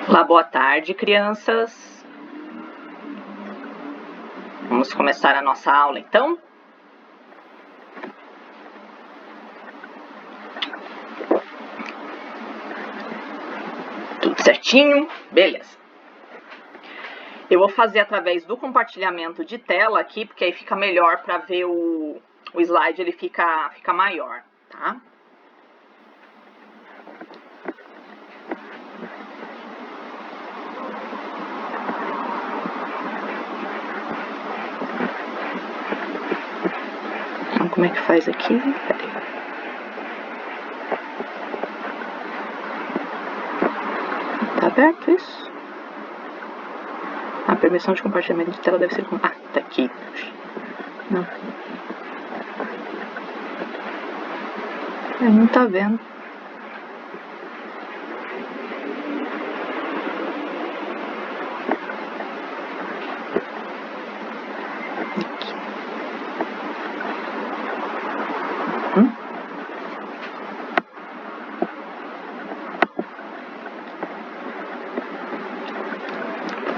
Olá, boa tarde, crianças. Vamos começar a nossa aula, então? Tudo certinho? Beleza. Eu vou fazer através do compartilhamento de tela aqui, porque aí fica melhor para ver o slide, ele fica maior, tá? Então, como é que faz aqui? Peraí. Tá aberto isso? A permissão de compartilhamento de tela deve ser... Ah, tá aqui. Não. Não tá vendo.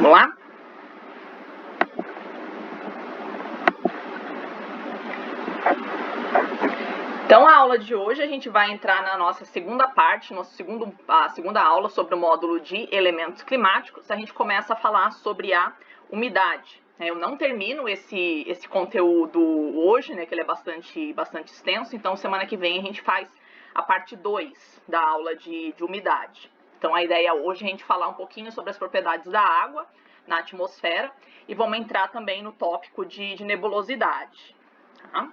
Vamos lá? Então, a aula de hoje a gente vai entrar na nossa segunda parte, a segunda aula sobre o módulo de elementos climáticos. A gente começa a falar sobre a umidade. Eu não termino esse conteúdo hoje, né, que ele é bastante extenso, então semana que vem a gente faz a parte 2 da aula de umidade. Então, a ideia hoje é a gente falar um pouquinho sobre as propriedades da água na atmosfera e vamos entrar também no tópico de nebulosidade. Tá?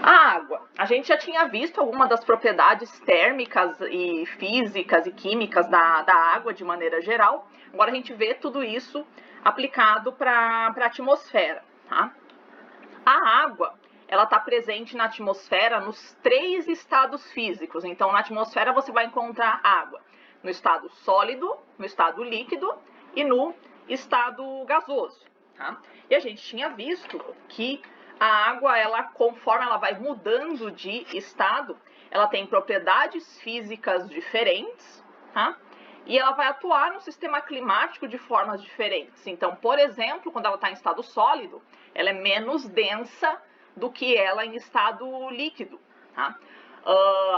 A água. A gente já tinha visto algumas das propriedades térmicas e físicas e químicas da água de maneira geral. Agora a gente vê tudo isso aplicado para a atmosfera. Tá? A água, ela está presente na atmosfera nos 3 estados físicos. Então, na atmosfera você vai encontrar água no estado sólido, no estado líquido e no estado gasoso. Tá? E a gente tinha visto que a água, conforme ela vai mudando de estado, ela tem propriedades físicas diferentes, tá? E ela vai atuar no sistema climático de formas diferentes. Então, por exemplo, quando ela está em estado sólido, ela é menos densa do que ela em estado líquido, tá?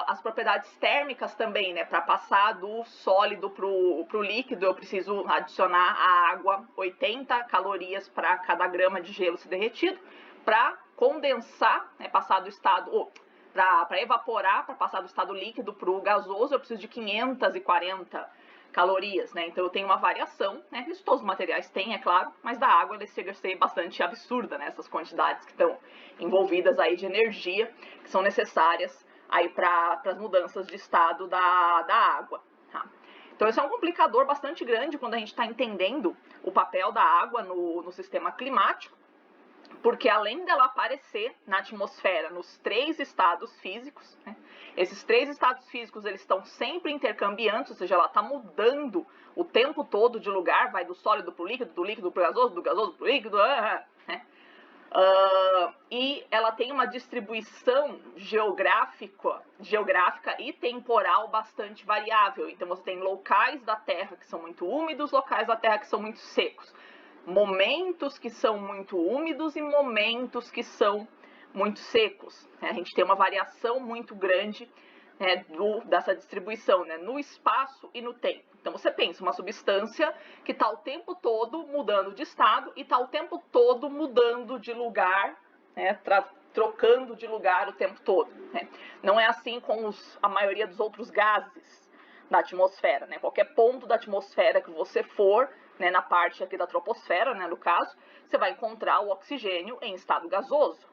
As propriedades térmicas também, né? Para passar do sólido para o líquido, eu preciso adicionar à água 80 calorias para cada grama de gelo se derretido. Para condensar, né, passar do estado, para evaporar, para passar do estado líquido para o gasoso, eu preciso de 540 calorias, né? Então eu tenho uma variação, né? Isso todos os materiais têm, é claro, mas da água ela chega a ser bastante absurda, né? Essas quantidades que estão envolvidas aí de energia que são necessárias aí para as mudanças de estado da água. Tá? Então esse é um complicador bastante grande quando a gente está entendendo o papel da água no sistema climático, porque além dela aparecer na atmosfera nos 3 estados físicos, né, esses 3 estados físicos eles estão sempre intercambiando, ou seja, ela está mudando o tempo todo de lugar, vai do sólido para o líquido, do líquido para o gasoso, do gasoso para o líquido, né? E ela tem uma distribuição geográfica e temporal bastante variável. Então você tem locais da Terra que são muito úmidos, locais da Terra que são muito secos. Momentos que são muito úmidos e momentos que são muito secos. A gente tem uma variação muito grande, né, dessa distribuição, né, no espaço e no tempo. Então você pensa, uma substância que está o tempo todo mudando de estado e está o tempo todo mudando de lugar, né, trocando de lugar o tempo todo. Né? Não é assim com a maioria dos outros gases da atmosfera. Né? Qualquer ponto da atmosfera que você for, né, na parte aqui da troposfera, né, no caso, você vai encontrar o oxigênio em estado gasoso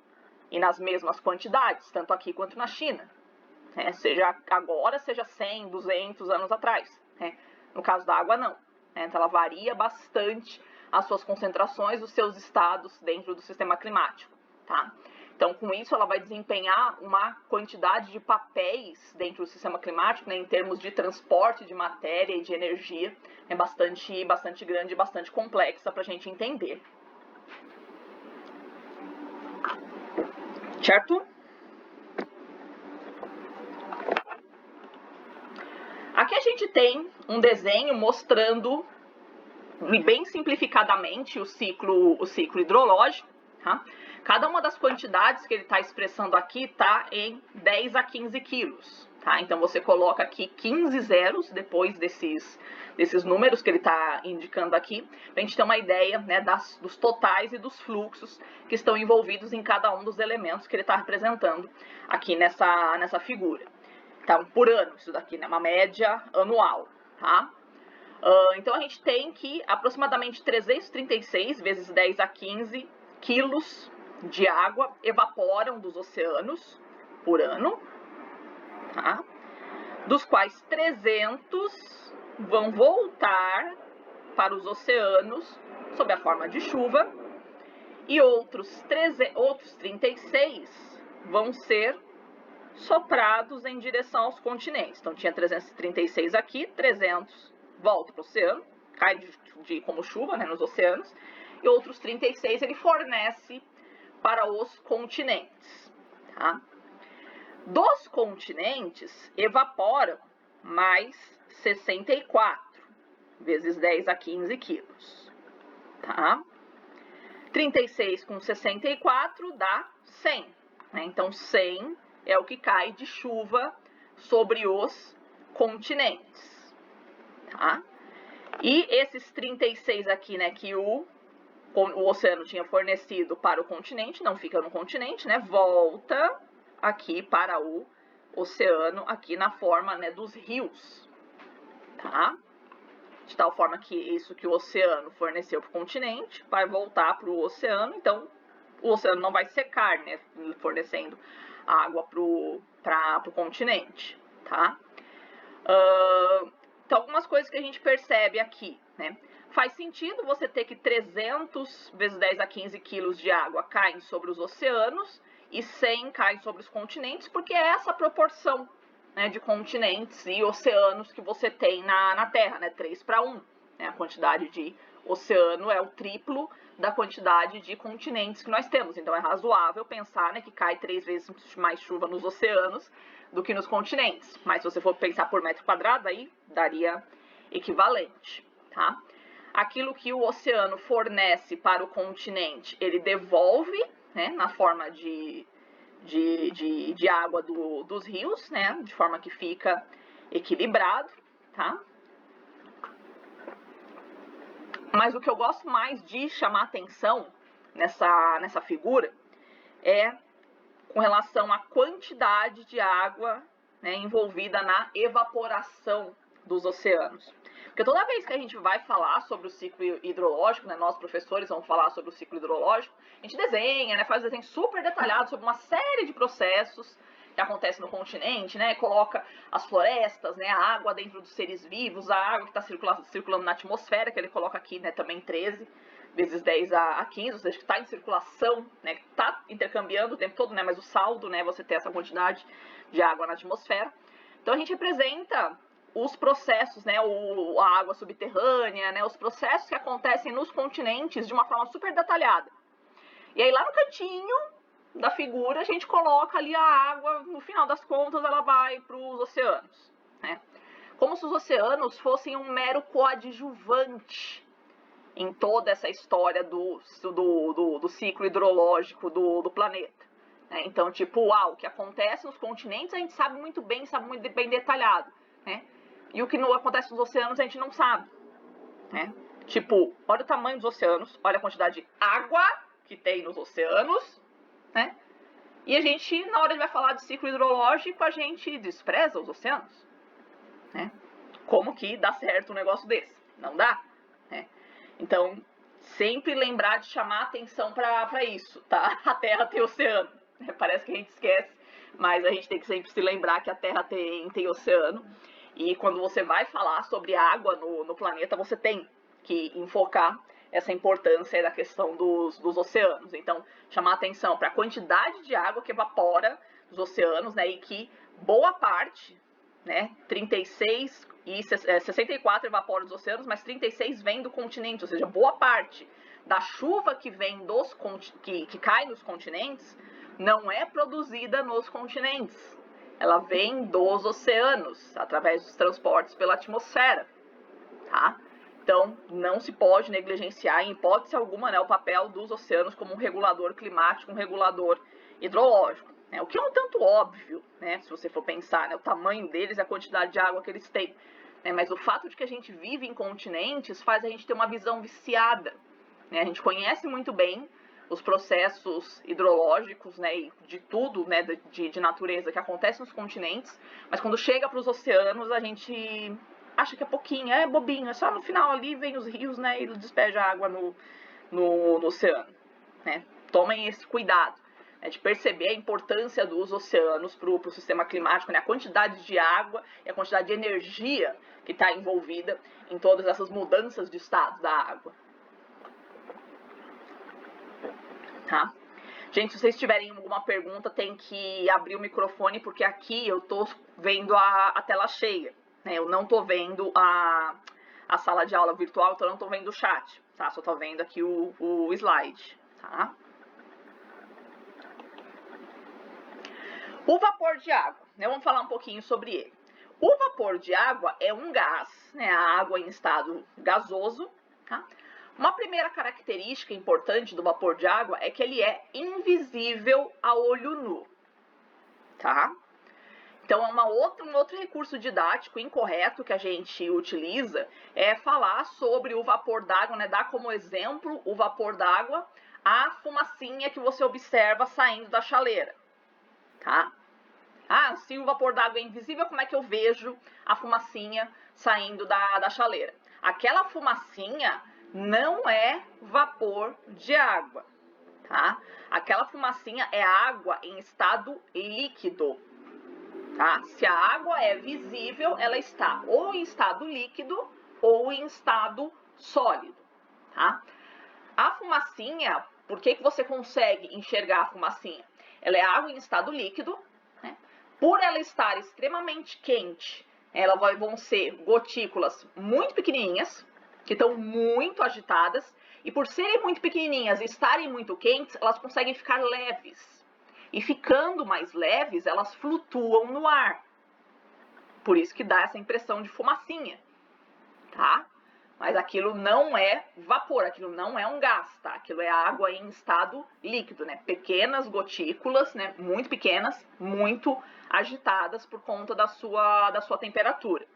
e nas mesmas quantidades, tanto aqui quanto na China, né, seja agora, seja 100, 200 anos atrás. Né. No caso da água, não. Né, então ela varia bastante as suas concentrações, os seus estados dentro do sistema climático. Tá? Então, com isso, ela vai desempenhar uma quantidade de papéis dentro do sistema climático, né, em termos de transporte de matéria e de energia, é bastante grande e bastante complexa para a gente entender. Certo? Aqui a gente tem um desenho mostrando, bem simplificadamente, o ciclo hidrológico. Tá? Cada uma das quantidades que ele está expressando aqui está em 10 a 15 quilos. Tá? Então, você coloca aqui 15 zeros depois desses números que ele está indicando aqui, para a gente ter uma ideia, né, dos totais e dos fluxos que estão envolvidos em cada um dos elementos que ele está representando aqui nessa figura. Então, por ano, isso daqui, né, uma média anual. Tá? Então, a gente tem que aproximadamente 336 vezes 10 a 15 quilos de água evaporam dos oceanos por ano, tá? Dos quais 300 vão voltar para os oceanos sob a forma de chuva e outros 36 vão ser soprados em direção aos continentes. Então, tinha 336 aqui, 300 volta para o oceano, cai como chuva, né, nos oceanos, e outros 36 ele fornece para os continentes. Tá? Dos continentes, evaporam mais 64 vezes 10 a 15 quilos. Tá? 36 com 64 dá 100. Né? Então, 100 é o que cai de chuva sobre os continentes. Tá? E esses 36 aqui, né, que o oceano tinha fornecido para o continente, não fica no continente, né, volta aqui para o oceano, aqui na forma, né, dos rios, tá? De tal forma que isso que o oceano forneceu para o continente vai voltar para o oceano, então o oceano não vai secar, né, fornecendo água para o continente, tá? Então, algumas coisas que a gente percebe aqui, né? Faz sentido você ter que 300 vezes 10 a 15 quilos de água caem sobre os oceanos e 100 caem sobre os continentes, porque é essa proporção, né, de continentes e oceanos que você tem na Terra, né? 3 para 1. Né? A quantidade de oceano é o triplo da quantidade de continentes que nós temos. Então, é razoável pensar, né, que cai 3 vezes mais chuva nos oceanos do que nos continentes. Mas se você for pensar por metro quadrado, aí daria equivalente, tá? Aquilo que o oceano fornece para o continente, ele devolve, né, na forma de água dos rios, né, de forma que fica equilibrado, tá? Mas o que eu gosto mais de chamar atenção nessa figura é com relação à quantidade de água, né, envolvida na evaporação dos oceanos. Porque toda vez que a gente vai falar sobre o ciclo hidrológico, né, nós professores vamos falar sobre o ciclo hidrológico, a gente desenha, né, faz um desenho super detalhado sobre uma série de processos que acontecem no continente, né, coloca as florestas, né, a água dentro dos seres vivos, a água que está circulando na atmosfera, que ele coloca aqui, né, também 13 vezes 10 a 15, ou seja, que está em circulação, né, que está intercambiando o tempo todo, né, mas o saldo, né, você tem essa quantidade de água na atmosfera. Então, a gente representa os processos, né, a água subterrânea, né, os processos que acontecem nos continentes de uma forma super detalhada. E aí, lá no cantinho da figura, a gente coloca ali a água, no final das contas, ela vai para os oceanos, né? Como se os oceanos fossem um mero coadjuvante em toda essa história do ciclo hidrológico do planeta. Né? Então, tipo, o que acontece nos continentes a gente sabe muito bem detalhado, né? E o que não acontece nos oceanos a gente não sabe, né? Tipo, olha o tamanho dos oceanos, olha a quantidade de água que tem nos oceanos, né? E a gente, na hora de vai falar de ciclo hidrológico, a gente despreza os oceanos, né? Como que dá certo um negócio desse? Não dá, né? Então, sempre lembrar de chamar atenção para isso, tá? A Terra tem oceano, né? Parece que a gente esquece, mas a gente tem que sempre se lembrar que a Terra tem oceano. E quando você vai falar sobre água no planeta, você tem que enfocar essa importância da questão dos oceanos. Então, chamar atenção para a quantidade de água que evapora dos oceanos, né? E que boa parte, né? 36 e 64 evapora dos oceanos, mas 36 vem do continente, ou seja, boa parte da chuva que vem que cai nos continentes não é produzida nos continentes. ela vem dos oceanos, através dos transportes pela atmosfera, tá? Então, não se pode negligenciar, em hipótese alguma, né, o papel dos oceanos como um regulador climático, um regulador hidrológico, né? O que é um tanto óbvio, né, se você for pensar, né, o tamanho deles, a quantidade de água que eles têm. Né, mas o fato de que a gente vive em continentes faz a gente ter uma visão viciada. Né? A gente conhece muito bem os processos hidrológicos, né, e de tudo, né, de natureza que acontece nos continentes, mas quando chega para os oceanos a gente acha que é pouquinho, é bobinho, é só no final ali vem os rios, né, e despeja água no oceano. Né? Tomem esse cuidado, né, de perceber a importância dos oceanos para o sistema climático, né, a quantidade de água e a quantidade de energia que está envolvida em todas essas mudanças de estado da água. Tá? Gente, se vocês tiverem alguma pergunta, tem que abrir o microfone, porque aqui eu tô vendo a tela cheia, né? Eu não tô vendo a sala de aula virtual, então eu não tô vendo o chat, tá? Só tô vendo aqui o slide, tá? O vapor de água, né? Vamos falar um pouquinho sobre ele. O vapor de água é um gás, né? A água em estado gasoso, tá? Uma primeira característica importante do vapor de água é que ele é invisível a olho nu, tá? Então, um outro recurso didático incorreto que a gente utiliza é falar sobre o vapor d'água, né? Dar como exemplo o vapor d'água, a fumacinha que você observa saindo da chaleira, tá? Ah, se o vapor d'água é invisível, como é que eu vejo a fumacinha saindo da chaleira? Aquela fumacinha não é vapor de água, tá? Aquela fumacinha é água em estado líquido, tá? Se a água é visível, ela está ou em estado líquido ou em estado sólido, tá? A fumacinha, por que você consegue enxergar a fumacinha? Ela é água em estado líquido, né? Por ela estar extremamente quente, vão ser gotículas muito pequenininhas, que estão muito agitadas, e por serem muito pequenininhas e estarem muito quentes, elas conseguem ficar leves. E ficando mais leves, elas flutuam no ar. Por isso que dá essa impressão de fumacinha, tá? Mas aquilo não é vapor, aquilo não é um gás, tá? Aquilo é água em estado líquido, né? Pequenas gotículas, né? Muito pequenas, muito agitadas por conta da sua temperatura.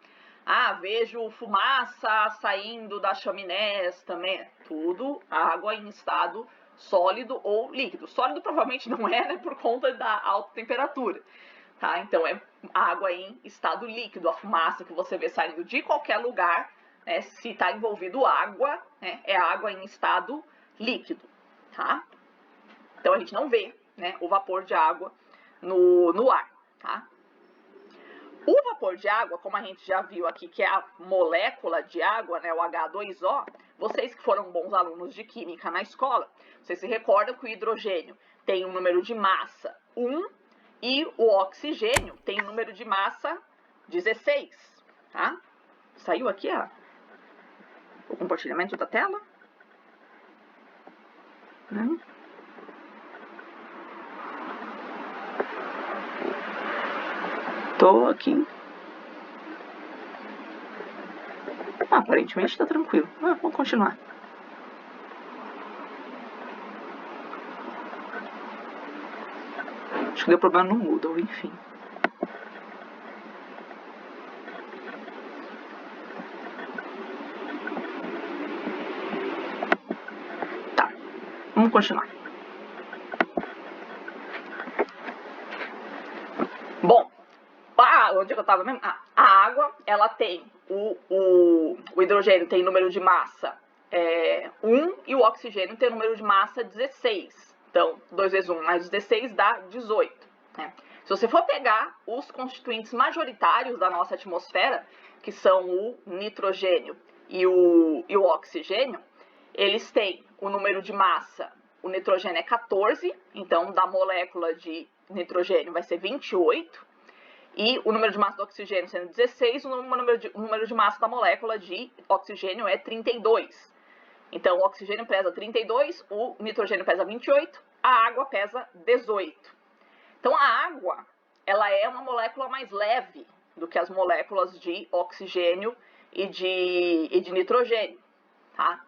Ah, vejo fumaça saindo das chaminés também. Tudo água em estado sólido ou líquido. Sólido provavelmente não é, né? Por conta da alta temperatura. Tá? Então é água em estado líquido. A fumaça que você vê saindo de qualquer lugar, né, se está envolvido água, né, é água em estado líquido, tá? Então a gente não vê, né, o vapor de água no ar, tá? O vapor de água, como a gente já viu aqui, que é a molécula de água, né, o H2O, vocês que foram bons alunos de química na escola, vocês se recordam que o hidrogênio tem um número de massa 1 e o oxigênio tem um número de massa 16, tá? Saiu aqui o compartilhamento da tela? Tô aqui. Aparentemente tá tranquilo. Vamos continuar. Acho que deu problema no Moodle, enfim. Tá, vamos continuar. Bom, onde eu tava mesmo? A água, ela tem o hidrogênio tem número de massa 1 e o oxigênio tem número de massa 16. Então, 2 vezes 1 mais 16 dá 18. Né? Se você for pegar os constituintes majoritários da nossa atmosfera, que são o nitrogênio e o oxigênio, eles têm o número de massa, o nitrogênio é 14, então da molécula de nitrogênio vai ser 28, e o número de massa do oxigênio sendo 16, o número de massa da molécula de oxigênio é 32. Então, o oxigênio pesa 32, o nitrogênio pesa 28, a água pesa 18. Então, a água, ela é uma molécula mais leve do que as moléculas de oxigênio e de nitrogênio, tá?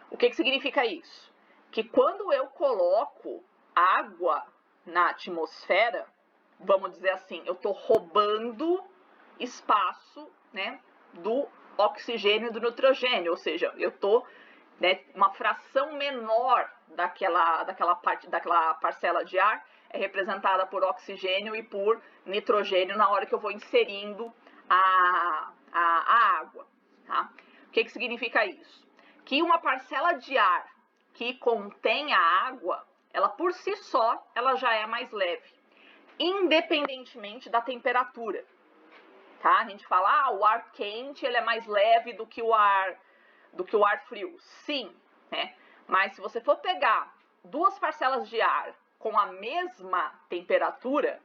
O que significa isso? Que quando eu coloco água na atmosfera, vamos dizer assim, eu estou roubando espaço, né, do oxigênio e do nitrogênio, ou seja, eu estou, né, uma fração menor daquela parcela de ar é representada por oxigênio e por nitrogênio na hora que eu vou inserindo a água, tá? O que significa isso? Que uma parcela de ar que contém a água, ela por si só, ela já é mais leve, independentemente da temperatura, tá? A gente fala, o ar quente, ele é mais leve do que o ar frio. Sim, né? Mas se você for pegar duas parcelas de ar com a mesma temperatura,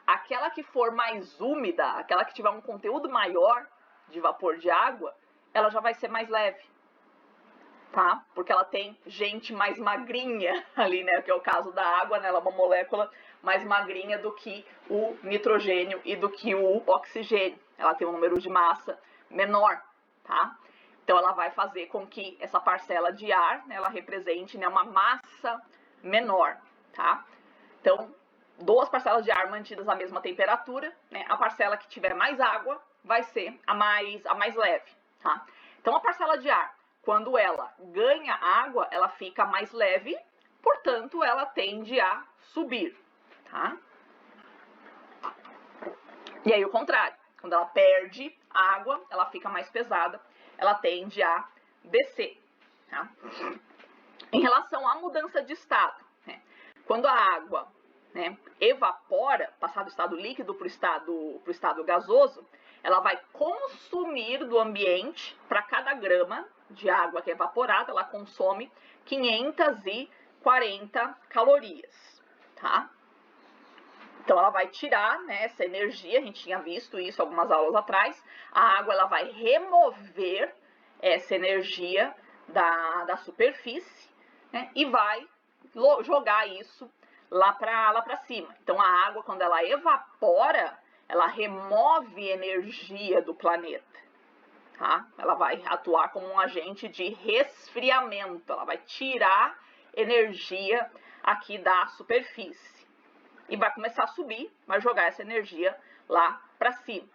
aquela que for mais úmida, aquela que tiver um conteúdo maior de vapor de água, ela já vai ser mais leve, tá? Porque ela tem gente mais magrinha ali, né? Que é o caso da água, né? Ela é uma molécula mais magrinha do que o nitrogênio e do que o oxigênio. Ela tem um número de massa menor, tá? Então ela vai fazer com que essa parcela de ar, né, ela represente, né, uma massa menor, tá? Então, duas parcelas de ar mantidas à mesma temperatura, né? A parcela que tiver mais água vai ser a mais leve, tá? Então a parcela de ar, quando ela ganha água, ela fica mais leve, portanto, ela tende a subir, tá? E aí o contrário, quando ela perde água, ela fica mais pesada, ela tende a descer, tá? Em relação à mudança de estado, né? Quando a água, né, evapora, passar do estado líquido para o estado gasoso, ela vai consumir do ambiente, para cada grama de água que é evaporada, ela consome 540 calorias, tá? Então ela vai tirar, né, essa energia, a gente tinha visto isso algumas aulas atrás, a água ela vai remover essa energia da superfície, né, e vai jogar isso lá para cima. Então a água, quando ela evapora, ela remove energia do planeta, tá? Ela vai atuar como um agente de resfriamento, ela vai tirar energia aqui da superfície e vai começar a subir, vai jogar essa energia lá para cima.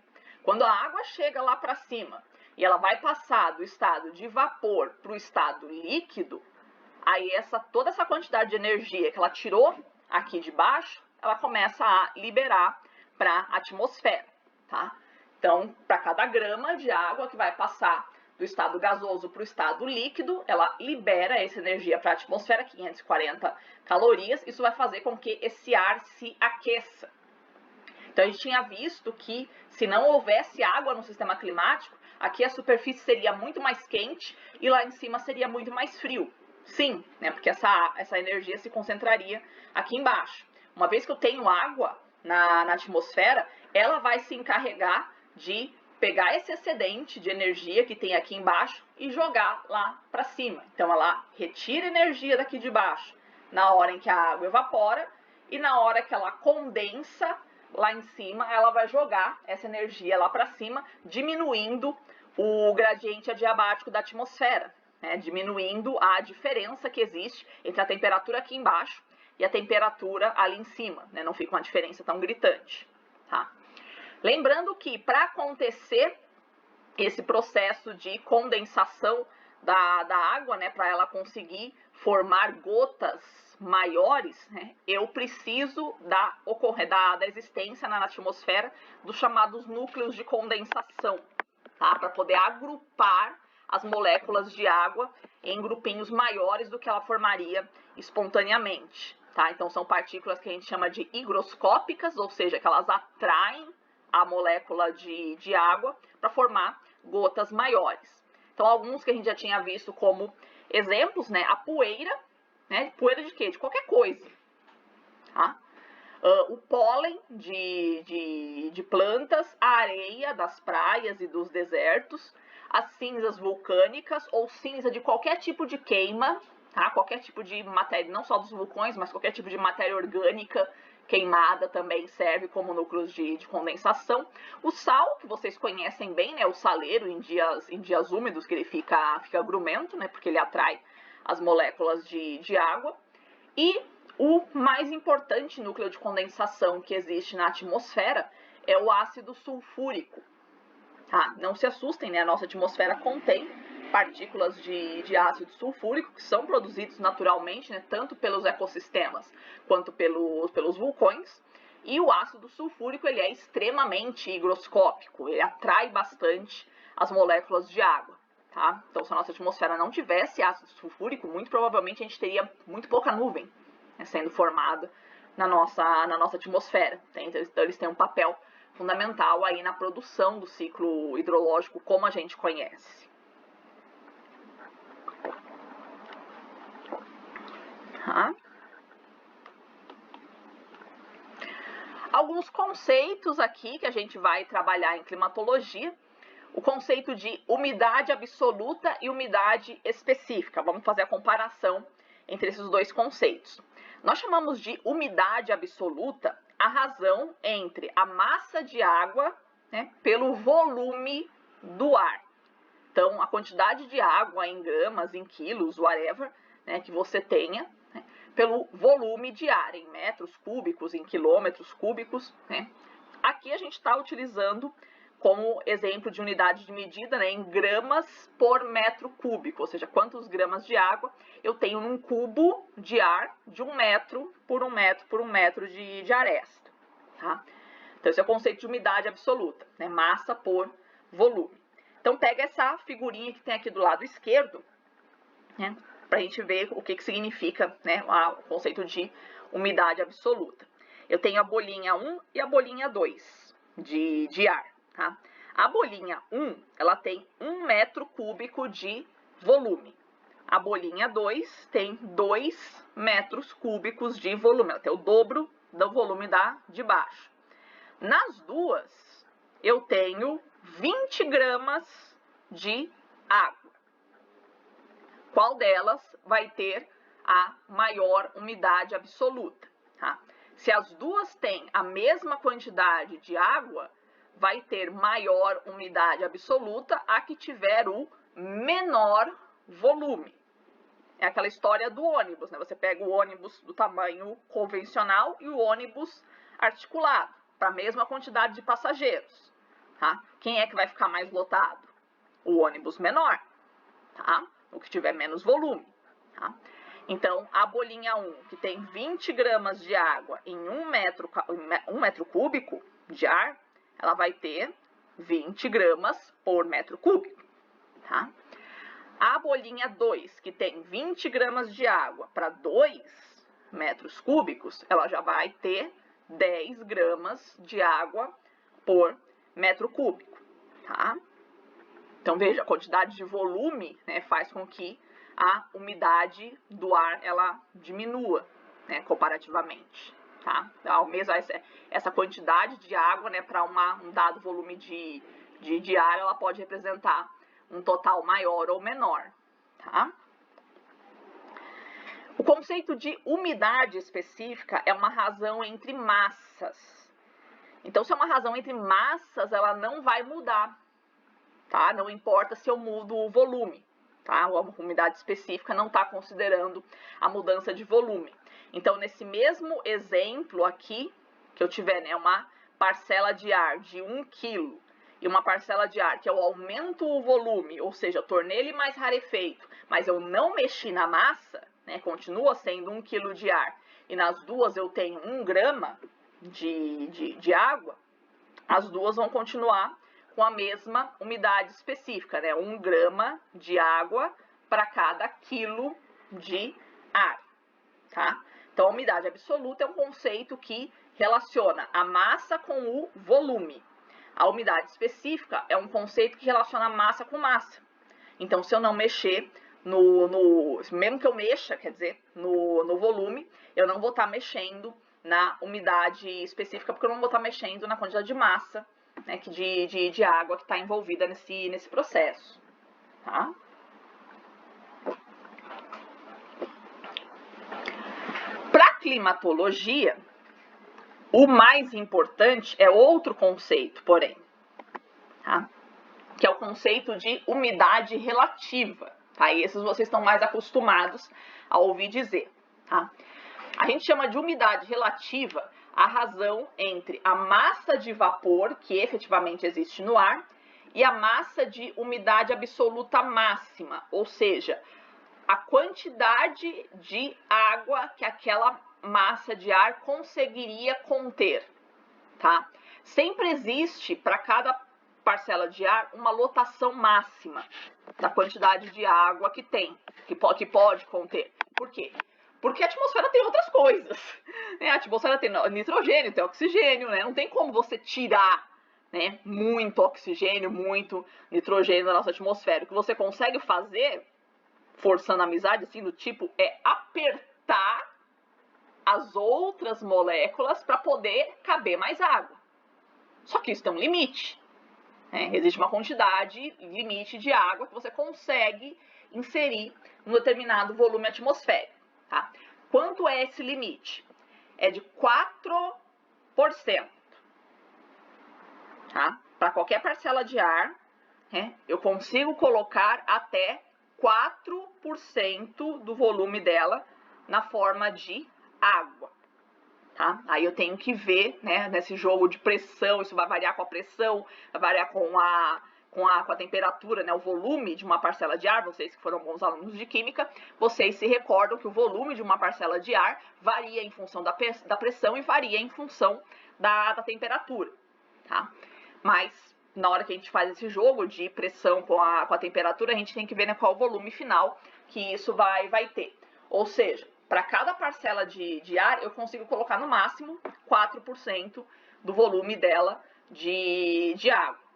Quando a água chega lá para cima e ela vai passar do estado de vapor para o estado líquido, aí toda essa quantidade de energia que ela tirou aqui de baixo, ela começa a liberar para a atmosfera, tá? Então, para cada grama de água que vai passar do estado gasoso para o estado líquido, ela libera essa energia para a atmosfera, 540 calorias. Isso vai fazer com que esse ar se aqueça. Então, a gente tinha visto que se não houvesse água no sistema climático, aqui a superfície seria muito mais quente e lá em cima seria muito mais frio. Sim, né, porque essa energia se concentraria aqui embaixo. Uma vez que eu tenho água na atmosfera, ela vai se encarregar de pegar esse excedente de energia que tem aqui embaixo e jogar lá para cima. Então ela retira energia daqui de baixo na hora em que a água evapora e na hora que ela condensa lá em cima, ela vai jogar essa energia lá para cima, diminuindo o gradiente adiabático da atmosfera, né? Diminuindo a diferença que existe entre a temperatura aqui embaixo e a temperatura ali em cima, né? Não fica uma diferença tão gritante, tá? Lembrando que para acontecer esse processo de condensação da água, né, para ela conseguir formar gotas maiores, né, eu preciso da existência na atmosfera dos chamados núcleos de condensação, tá? Para poder agrupar as moléculas de água em grupinhos maiores do que ela formaria espontaneamente, tá? Então são partículas que a gente chama de higroscópicas, ou seja, que elas atraem a molécula de água para formar gotas maiores. Então, alguns que a gente já tinha visto como exemplos, né? A poeira, né? Poeira de quê? De qualquer coisa, tá? O pólen de plantas, a areia das praias e dos desertos, as cinzas vulcânicas ou cinza de qualquer tipo de queima, tá? Qualquer tipo de matéria, não só dos vulcões, mas qualquer tipo de matéria orgânica queimada também serve como núcleos de condensação. O sal, que vocês conhecem bem, né, o saleiro em dias úmidos, que ele fica grumento, né, porque ele atrai as moléculas de água. E o mais importante núcleo de condensação que existe na atmosfera é o ácido sulfúrico. Tá? Não se assustem, né, a nossa atmosfera contém partículas de ácido sulfúrico que são produzidos naturalmente, né, tanto pelos ecossistemas quanto pelos vulcões. E o ácido sulfúrico ele é extremamente higroscópico, ele atrai bastante as moléculas de água. Tá? Então, se a nossa atmosfera não tivesse ácido sulfúrico, muito provavelmente a gente teria muito pouca nuvem, né, sendo formada na nossa atmosfera. Então, eles têm um papel fundamental aí na produção do ciclo hidrológico como a gente conhece. Tá? Alguns conceitos aqui que a gente vai trabalhar em climatologia. O conceito de umidade absoluta e umidade específica. Vamos fazer a comparação entre esses dois conceitos. Nós chamamos de umidade absoluta a razão entre a massa de água, né, pelo volume do ar. Então, a quantidade de água em gramas, em quilos, whatever, né, que você tenha, né, pelo volume de ar, em metros cúbicos, em quilômetros cúbicos. Né. Aqui a gente está utilizando como exemplo de unidade de medida, né, em gramas por metro cúbico, ou seja, quantos gramas de água eu tenho num cubo de ar de 1 metro por 1 metro por 1 metro de aresta. Tá? Então, esse é o conceito de umidade absoluta, né, massa por volume. Então, pega essa figurinha que tem aqui do lado esquerdo, né, para a gente ver o que significa, né, o conceito de umidade absoluta. Eu tenho a bolinha 1 e a bolinha 2 de ar. Tá? A bolinha 1, ela tem 1 metro cúbico de volume. A bolinha 2 tem 2 metros cúbicos de volume. Ela tem o dobro do volume da de baixo. Nas duas, eu tenho 20 gramas de água. Qual delas vai ter a maior umidade absoluta? Tá? Se as duas têm a mesma quantidade de água, vai ter maior umidade absoluta a que tiver o menor volume. É aquela história do ônibus, né? Você pega o ônibus do tamanho convencional e o ônibus articulado, para a mesma quantidade de passageiros. Tá? Quem é que vai ficar mais lotado? O ônibus menor, tá? O que tiver menos volume. Tá? Então, a bolinha 1, que tem 20 gramas de água em 1 metro cúbico de ar, ela vai ter 20 gramas por metro cúbico. Tá? A bolinha 2, que tem 20 gramas de água para 2 metros cúbicos, ela já vai ter 10 gramas de água por metro cúbico. Tá? Então, veja, a quantidade de volume, né, faz com que a umidade do ar ela diminua, né, comparativamente. Tá? Ao mesmo essa quantidade de água, né, para um dado volume de ar, ela pode representar um total maior ou menor. Tá? O conceito de umidade específica é uma razão entre massas. Então, se é uma razão entre massas, ela não vai mudar. Tá? Não importa se eu mudo o volume. Tá? A umidade específica não está considerando a mudança de volume. Então, nesse mesmo exemplo aqui, que eu tiver, né, uma parcela de ar de 1 kg e uma parcela de ar que eu aumento o volume, ou seja, eu tornei ele mais rarefeito, mas eu não mexi na massa, né, continua sendo 1 kg de ar, e nas duas eu tenho 1 grama de água, as duas vão continuar com a mesma umidade específica, né, 1 grama de água para cada quilo de ar. Tá? Então, a umidade absoluta é um conceito que relaciona a massa com o volume. A umidade específica é um conceito que relaciona a massa com massa. Então, se eu não mexer mesmo que eu mexa, quer dizer, no volume, eu não vou estar mexendo na umidade específica, porque eu não vou estar mexendo na quantidade de massa, né, de água que está envolvida nesse processo. Tá? Para climatologia, O mais importante é outro conceito, porém, tá? Que é o conceito de umidade relativa. Tá? E esses vocês estão mais acostumados a ouvir dizer. Tá? A gente chama de umidade relativa a razão entre a massa de vapor que efetivamente existe no ar e a massa de umidade absoluta máxima, ou seja, a quantidade de água que aquela massa de ar conseguiria conter, tá? Sempre existe para cada parcela de ar uma lotação máxima da quantidade de água que tem, que pode conter. Por quê? Porque a atmosfera tem outras coisas, né? A atmosfera tem nitrogênio, tem oxigênio, né? Não tem como você tirar, né, muito oxigênio, muito nitrogênio da nossa atmosfera. O que você consegue fazer, forçando a amizade, assim, do tipo, é apertar as outras moléculas para poder caber mais água. Só que isso tem um limite, né? Existe uma quantidade limite de água que você consegue inserir num determinado volume atmosférico. Tá? Quanto é esse limite? É de 4%. Tá? Para qualquer parcela de ar, né, eu consigo colocar até 4% do volume dela na forma de água. Tá? Aí eu tenho que ver, né, nesse jogo de pressão, isso vai variar com a pressão, vai variar com a temperatura, né, o volume de uma parcela de ar. Vocês que foram bons alunos de química, vocês se recordam que o volume de uma parcela de ar varia em função da pressão e varia em função da temperatura. Tá? Mas na hora que a gente faz esse jogo de pressão com a temperatura, a gente tem que ver, né, qual o volume final que isso vai ter. Ou seja, para cada parcela de ar, eu consigo colocar no máximo 4% do volume dela de água.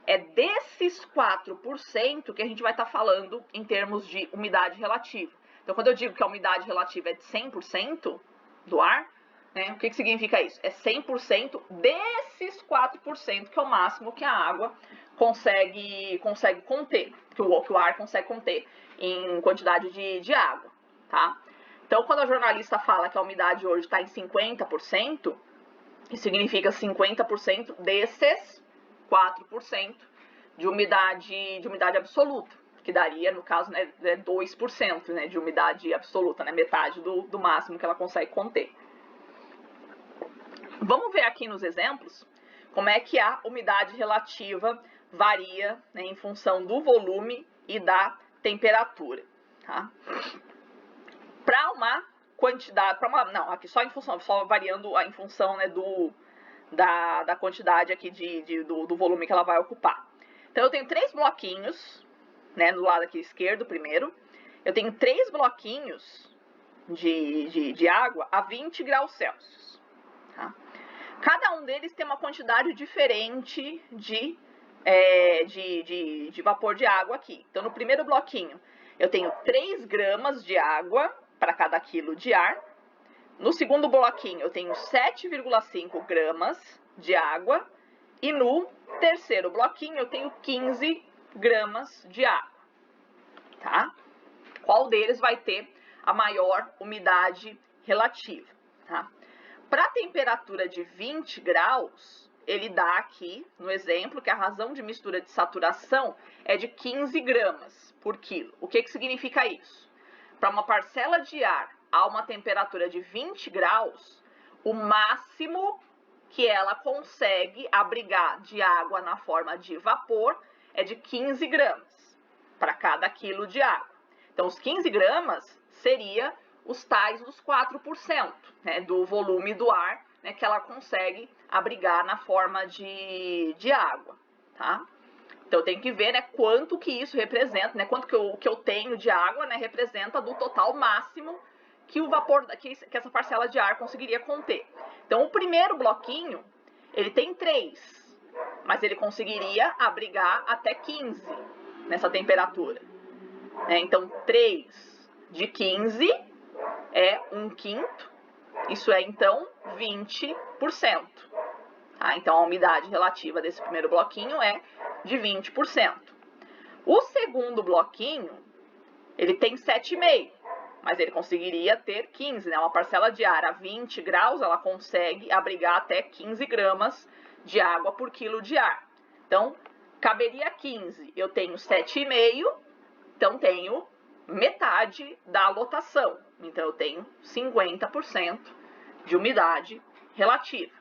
É desses 4% que a gente vai estar falando em termos de umidade relativa. Então, quando eu digo que a umidade relativa é de 100% do ar, né, o que significa isso? É 100% desses 4%, que é o máximo que a água consegue conter, que o ar consegue conter em quantidade de água, tá? Então, quando a jornalista fala que a umidade hoje está em 50%, isso significa 50% desses 4% de umidade absoluta, que daria, no caso, né, 2%, né, de umidade absoluta, né, metade do máximo que ela consegue conter. Vamos ver aqui nos exemplos como é que a umidade relativa varia, né, em função do volume e da temperatura. Tá? Para uma quantidade, aqui só variando em função, né, da quantidade aqui do volume que ela vai ocupar. Então eu tenho 3 bloquinhos, né, do lado aqui esquerdo primeiro. Eu tenho 3 bloquinhos de água a 20 graus Celsius. Tá? Cada um deles tem uma quantidade diferente de vapor de água aqui. Então, no primeiro bloquinho, eu tenho 3 gramas de água para cada quilo de ar. No segundo bloquinho, eu tenho 7,5 gramas de água. E no terceiro bloquinho, eu tenho 15 gramas de água. Tá? Qual deles vai ter a maior umidade relativa? Tá? Para a temperatura de 20 graus, ele dá aqui, no exemplo, que a razão de mistura de saturação é de 15 gramas por quilo. O que significa isso? Para uma parcela de ar a uma temperatura de 20 graus, o máximo que ela consegue abrigar de água na forma de vapor é de 15 gramas para cada quilo de água. Então, os 15 gramas seria os tais dos 4%, né, do volume do ar, né, que ela consegue abrigar na forma de água, tá? Então, eu tenho que ver, né, quanto que isso representa, né, quanto que eu tenho de água, né, representa do total máximo que o vapor, que essa parcela de ar conseguiria conter. Então, o primeiro bloquinho, ele tem 3, mas ele conseguiria abrigar até 15 nessa temperatura. Então, 3 de 15 é 1/5, isso é, então, 20%. Tá? Então, a umidade relativa desse primeiro bloquinho é de 20%. O segundo bloquinho, ele tem 7,5, mas ele conseguiria ter 15, né? Uma parcela de ar a 20 graus, ela consegue abrigar até 15 gramas de água por quilo de ar. Então, caberia 15, eu tenho 7,5, então tenho metade da lotação. Então, eu tenho 50% de umidade relativa.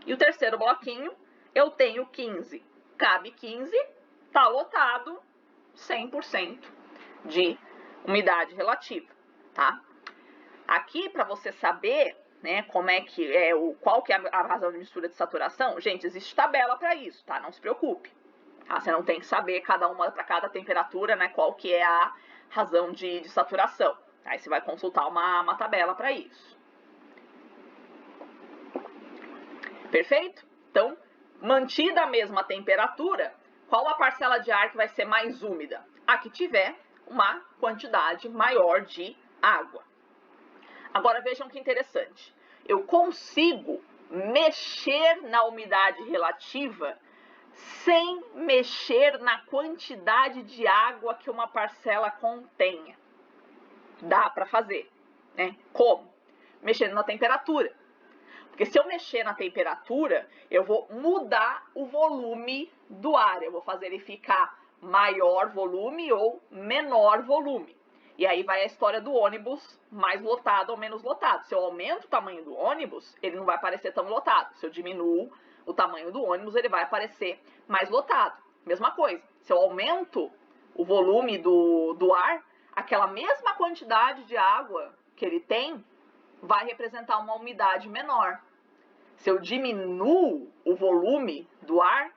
E o terceiro bloquinho, eu tenho 15, cabe 15, tá lotado, 100% de umidade relativa, tá? Aqui, para você saber, né, como é que é qual que é a razão de mistura de saturação, gente, existe tabela para isso, tá? Não se preocupe. Tá? Você não tem que saber para cada temperatura, né, qual que é a razão de saturação. Aí você vai consultar uma tabela para isso. Perfeito? Então, mantida a mesma temperatura, qual a parcela de ar que vai ser mais úmida? A que tiver uma quantidade maior de água. Agora vejam que interessante. Eu consigo mexer na umidade relativa sem mexer na quantidade de água que uma parcela contenha. Dá para fazer, né? Como? Mexendo na temperatura. Porque se eu mexer na temperatura, eu vou mudar o volume do ar. Eu vou fazer ele ficar maior volume ou menor volume. E aí vai a história do ônibus mais lotado ou menos lotado. Se eu aumento o tamanho do ônibus, ele não vai parecer tão lotado. Se eu diminuo o tamanho do ônibus, ele vai aparecer mais lotado. Mesma coisa, se eu aumento o volume do ar, aquela mesma quantidade de água que ele tem vai representar uma umidade menor. Se eu diminuo o volume do ar,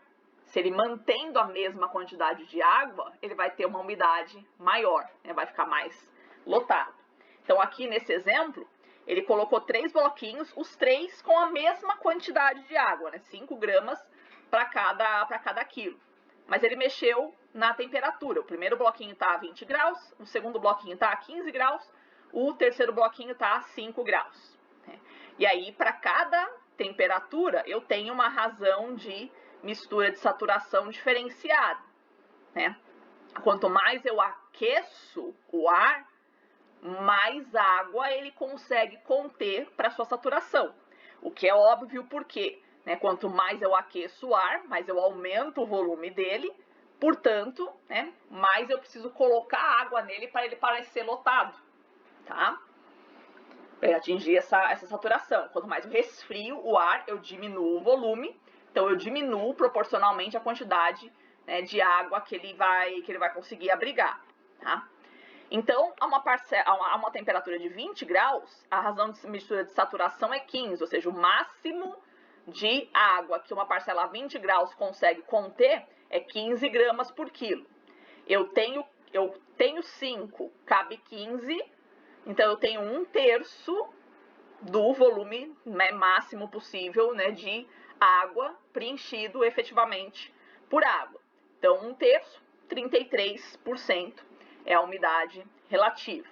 se ele mantendo a mesma quantidade de água, ele vai ter uma umidade maior, né? Vai ficar mais lotado. Então aqui nesse exemplo, ele colocou 3 bloquinhos, os 3 com a mesma quantidade de água, né? 5 gramas para cada quilo. Mas ele mexeu na temperatura. O primeiro bloquinho está a 20 graus, o segundo bloquinho está a 15 graus, o terceiro bloquinho está a 5 graus. Né? E aí, para cada temperatura, eu tenho uma razão de mistura de saturação diferenciada. Né? Quanto mais eu aqueço o ar, mais água ele consegue conter para sua saturação. O que é óbvio porque, né, quanto mais eu aqueço o ar, mais eu aumento o volume dele, portanto, né, mais eu preciso colocar água nele para ele parecer lotado, tá? Para atingir essa saturação. Quanto mais eu resfrio o ar, eu diminuo o volume, então eu diminuo proporcionalmente a quantidade, né, de água que ele vai conseguir abrigar, tá? Então, a uma temperatura de 20 graus, a razão de mistura de saturação é 15, ou seja, o máximo de água que uma parcela a 20 graus consegue conter é 15 gramas por quilo. Eu tenho 5, cabe 15, então eu tenho 1/3 do volume, né, máximo possível, né, de água preenchido efetivamente por água. Então, 1/3, 33%. É a umidade relativa.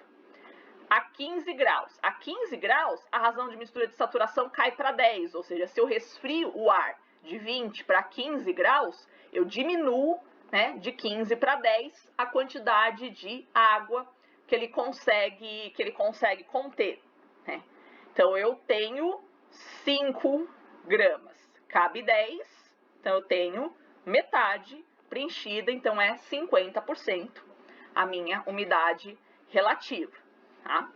A 15 graus. A 15 graus, a razão de mistura de saturação cai para 10, ou seja, se eu resfrio o ar de 20 para 15 graus, eu diminuo, né, de 15 para 10 a quantidade de água que ele consegue conter. Né? Então, eu tenho 5 gramas, cabe 10, então eu tenho metade preenchida, então é 50%. A minha umidade relativa, tá?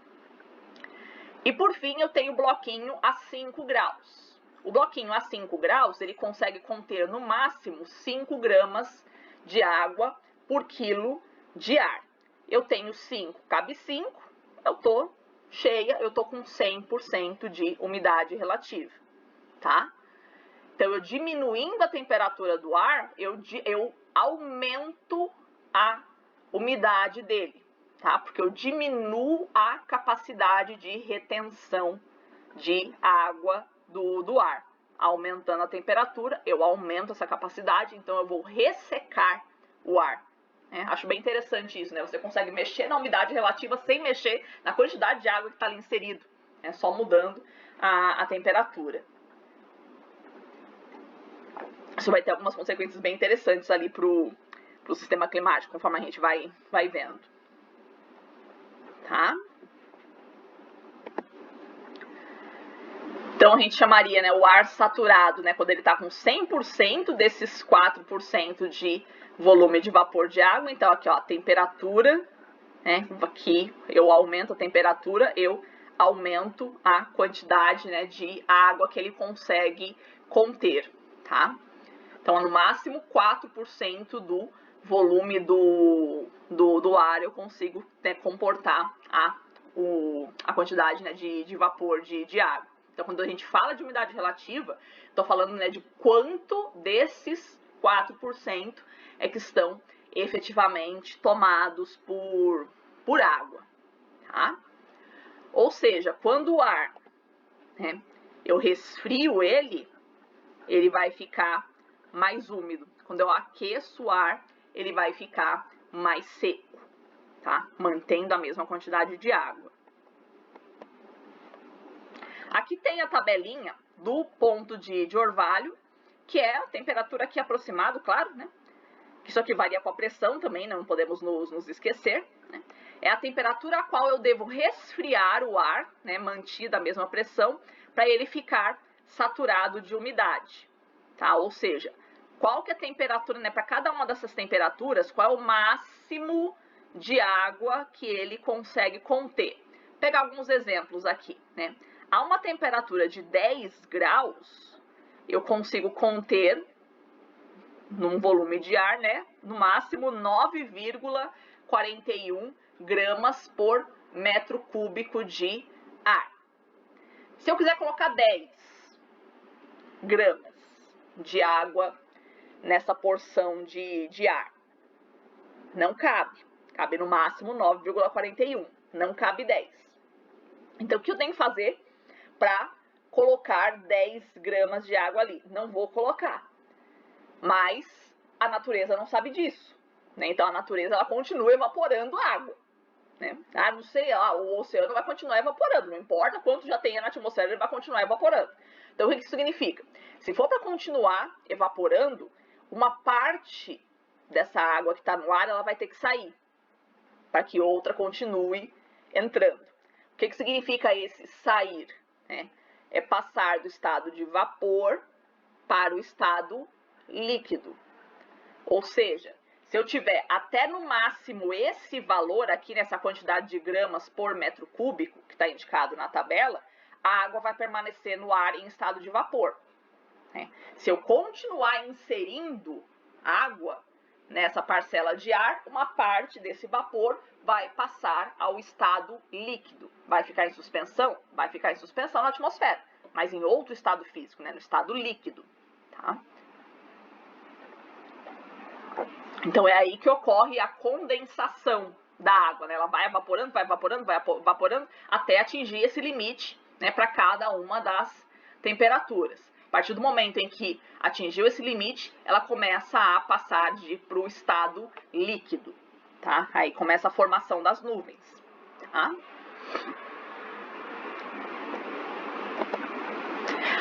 E por fim, eu tenho o bloquinho a 5 graus. O bloquinho a 5 graus, ele consegue conter no máximo 5 gramas de água por quilo de ar. Eu tenho 5, cabe 5, eu tô cheia, eu tô com 100% de umidade relativa, tá? Então, eu diminuindo a temperatura do ar, eu aumento a umidade dele, tá? Porque eu diminuo a capacidade de retenção de água do ar. Aumentando a temperatura, eu aumento essa capacidade, então eu vou ressecar o ar. Né? Acho bem interessante isso, né? Você consegue mexer na umidade relativa sem mexer na quantidade de água que está ali inserido, né? Só mudando a temperatura. Isso vai ter algumas consequências bem interessantes ali pro sistema climático, conforme a gente vai vendo, tá? Então, a gente chamaria, né, o ar saturado, né, quando ele está com 100% desses 4% de volume de vapor de água. Então, aqui, ó, a temperatura, né, aqui eu aumento a temperatura, eu aumento a quantidade, né, de água que ele consegue conter, tá? Então, no máximo 4% do volume do ar eu consigo, né, comportar a quantidade, né, de vapor de água. Então, quando a gente fala de umidade relativa, estou falando, né, de quanto desses 4% é que estão efetivamente tomados por água, tá? Ou seja, quando o ar, né, eu resfrio ele vai ficar mais úmido. Quando eu aqueço o ar, ele vai ficar mais seco, tá? Mantendo a mesma quantidade de água. Aqui tem a tabelinha do ponto de orvalho, que é a temperatura aqui aproximada, claro, né? Isso aqui varia com a pressão também, não podemos nos esquecer, né? É a temperatura a qual eu devo resfriar o ar, né, mantida a mesma pressão, para ele ficar saturado de umidade, tá? Ou seja, qual que é a temperatura, né, para cada uma dessas temperaturas, qual é o máximo de água que ele consegue conter. Vou pegar alguns exemplos aqui, né? A uma temperatura de 10 graus, eu consigo conter, num volume de ar, né, no máximo 9,41 gramas por metro cúbico de ar. Se eu quiser colocar 10 gramas de água nessa porção de ar, não cabe. Cabe no máximo 9,41, não cabe 10. Então, o que eu tenho que fazer para colocar 10 gramas de água ali? Não vou colocar. Mas a natureza não sabe disso, né? Então, a natureza ela continua evaporando água, né? Ah, não sei, o oceano vai continuar evaporando, não importa quanto já tenha na atmosfera, ele vai continuar evaporando. Então, o que isso significa? Se for para continuar evaporando, uma parte dessa água que está no ar, ela vai ter que sair, para que outra continue entrando. O que significa esse sair? Né? É passar do estado de vapor para o estado líquido. Ou seja, se eu tiver até no máximo esse valor aqui, nessa quantidade de gramas por metro cúbico, que está indicado na tabela, a água vai permanecer no ar em estado de vapor. Né? Se eu continuar inserindo água nessa parcela de ar, uma parte desse vapor vai passar ao estado líquido. Vai ficar em suspensão? Vai ficar em suspensão na atmosfera, mas em outro estado físico, né? No estado líquido. Tá? Então, é aí que ocorre a condensação da água, né? Ela vai evaporando, vai evaporando, vai evaporando, até atingir esse limite, né, para cada uma das temperaturas. A partir do momento em que atingiu esse limite, ela começa a passar para o estado líquido, tá? Aí começa a formação das nuvens, tá?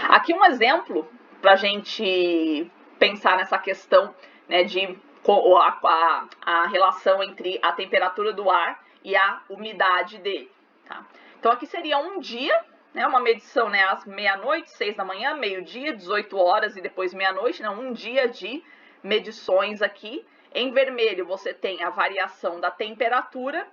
Aqui um exemplo para a gente pensar nessa questão, né, de a relação entre a temperatura do ar e a umidade dele. Tá? Então, aqui seria um dia, né, uma medição, né, às meia-noite, 6 da manhã, meio-dia, 18 horas e depois meia-noite, né, um dia de medições aqui. Em vermelho, você tem a variação da temperatura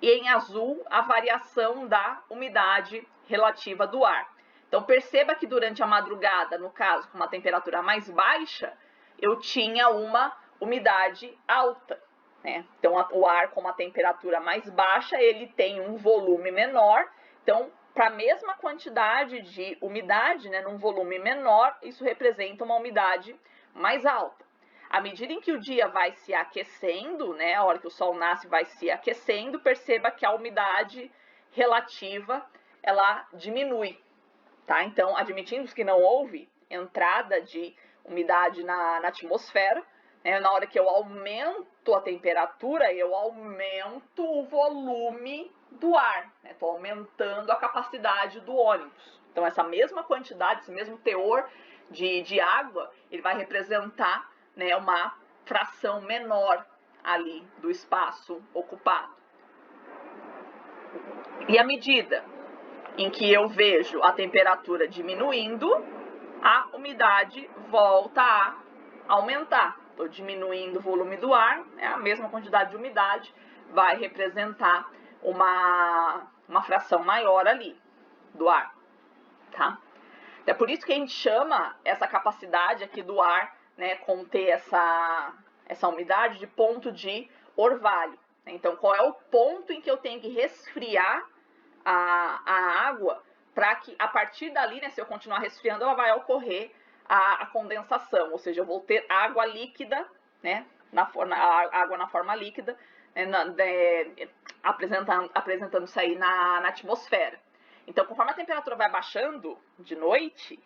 e em azul, a variação da umidade relativa do ar. Então, perceba que durante a madrugada, no caso, com uma temperatura mais baixa, eu tinha uma umidade alta, né? Então, o ar com uma temperatura mais baixa, ele tem um volume menor. Então, para a mesma quantidade de umidade, né, num volume menor, isso representa uma umidade mais alta. À medida em que o dia vai se aquecendo, né, a hora que o sol nasce vai se aquecendo, perceba que a umidade relativa, ela diminui, tá? Então, admitindo que não houve entrada de umidade na atmosfera, né, na hora que eu aumento a temperatura, eu aumento o volume do ar, estou aumentando a capacidade do ônibus. Então, essa mesma quantidade, esse mesmo teor de água, ele vai representar, né, uma fração menor ali do espaço ocupado. E a medida em que eu vejo a temperatura diminuindo, a umidade volta a aumentar. Estou diminuindo o volume do ar, é a mesma quantidade de umidade, vai representar uma fração maior ali do ar, tá? É por isso que a gente chama essa capacidade aqui do ar, né, conter essa umidade de ponto de orvalho. Então, qual é o ponto em que eu tenho que resfriar a água para que, a partir dali, né, se eu continuar resfriando, ela vai ocorrer a condensação, ou seja, eu vou ter água líquida, né, água na forma líquida, né, apresentando isso aí na atmosfera. Então, conforme a temperatura vai baixando de noite,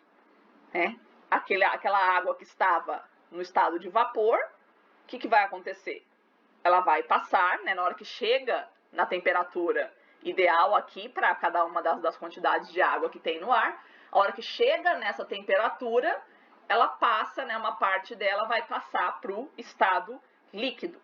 né, aquela água que estava no estado de vapor, o que vai acontecer? Ela vai passar, né, na hora que chega na temperatura ideal aqui para cada uma das quantidades de água que tem no ar, a hora que chega nessa temperatura, ela passa, né, uma parte dela vai passar para o estado líquido.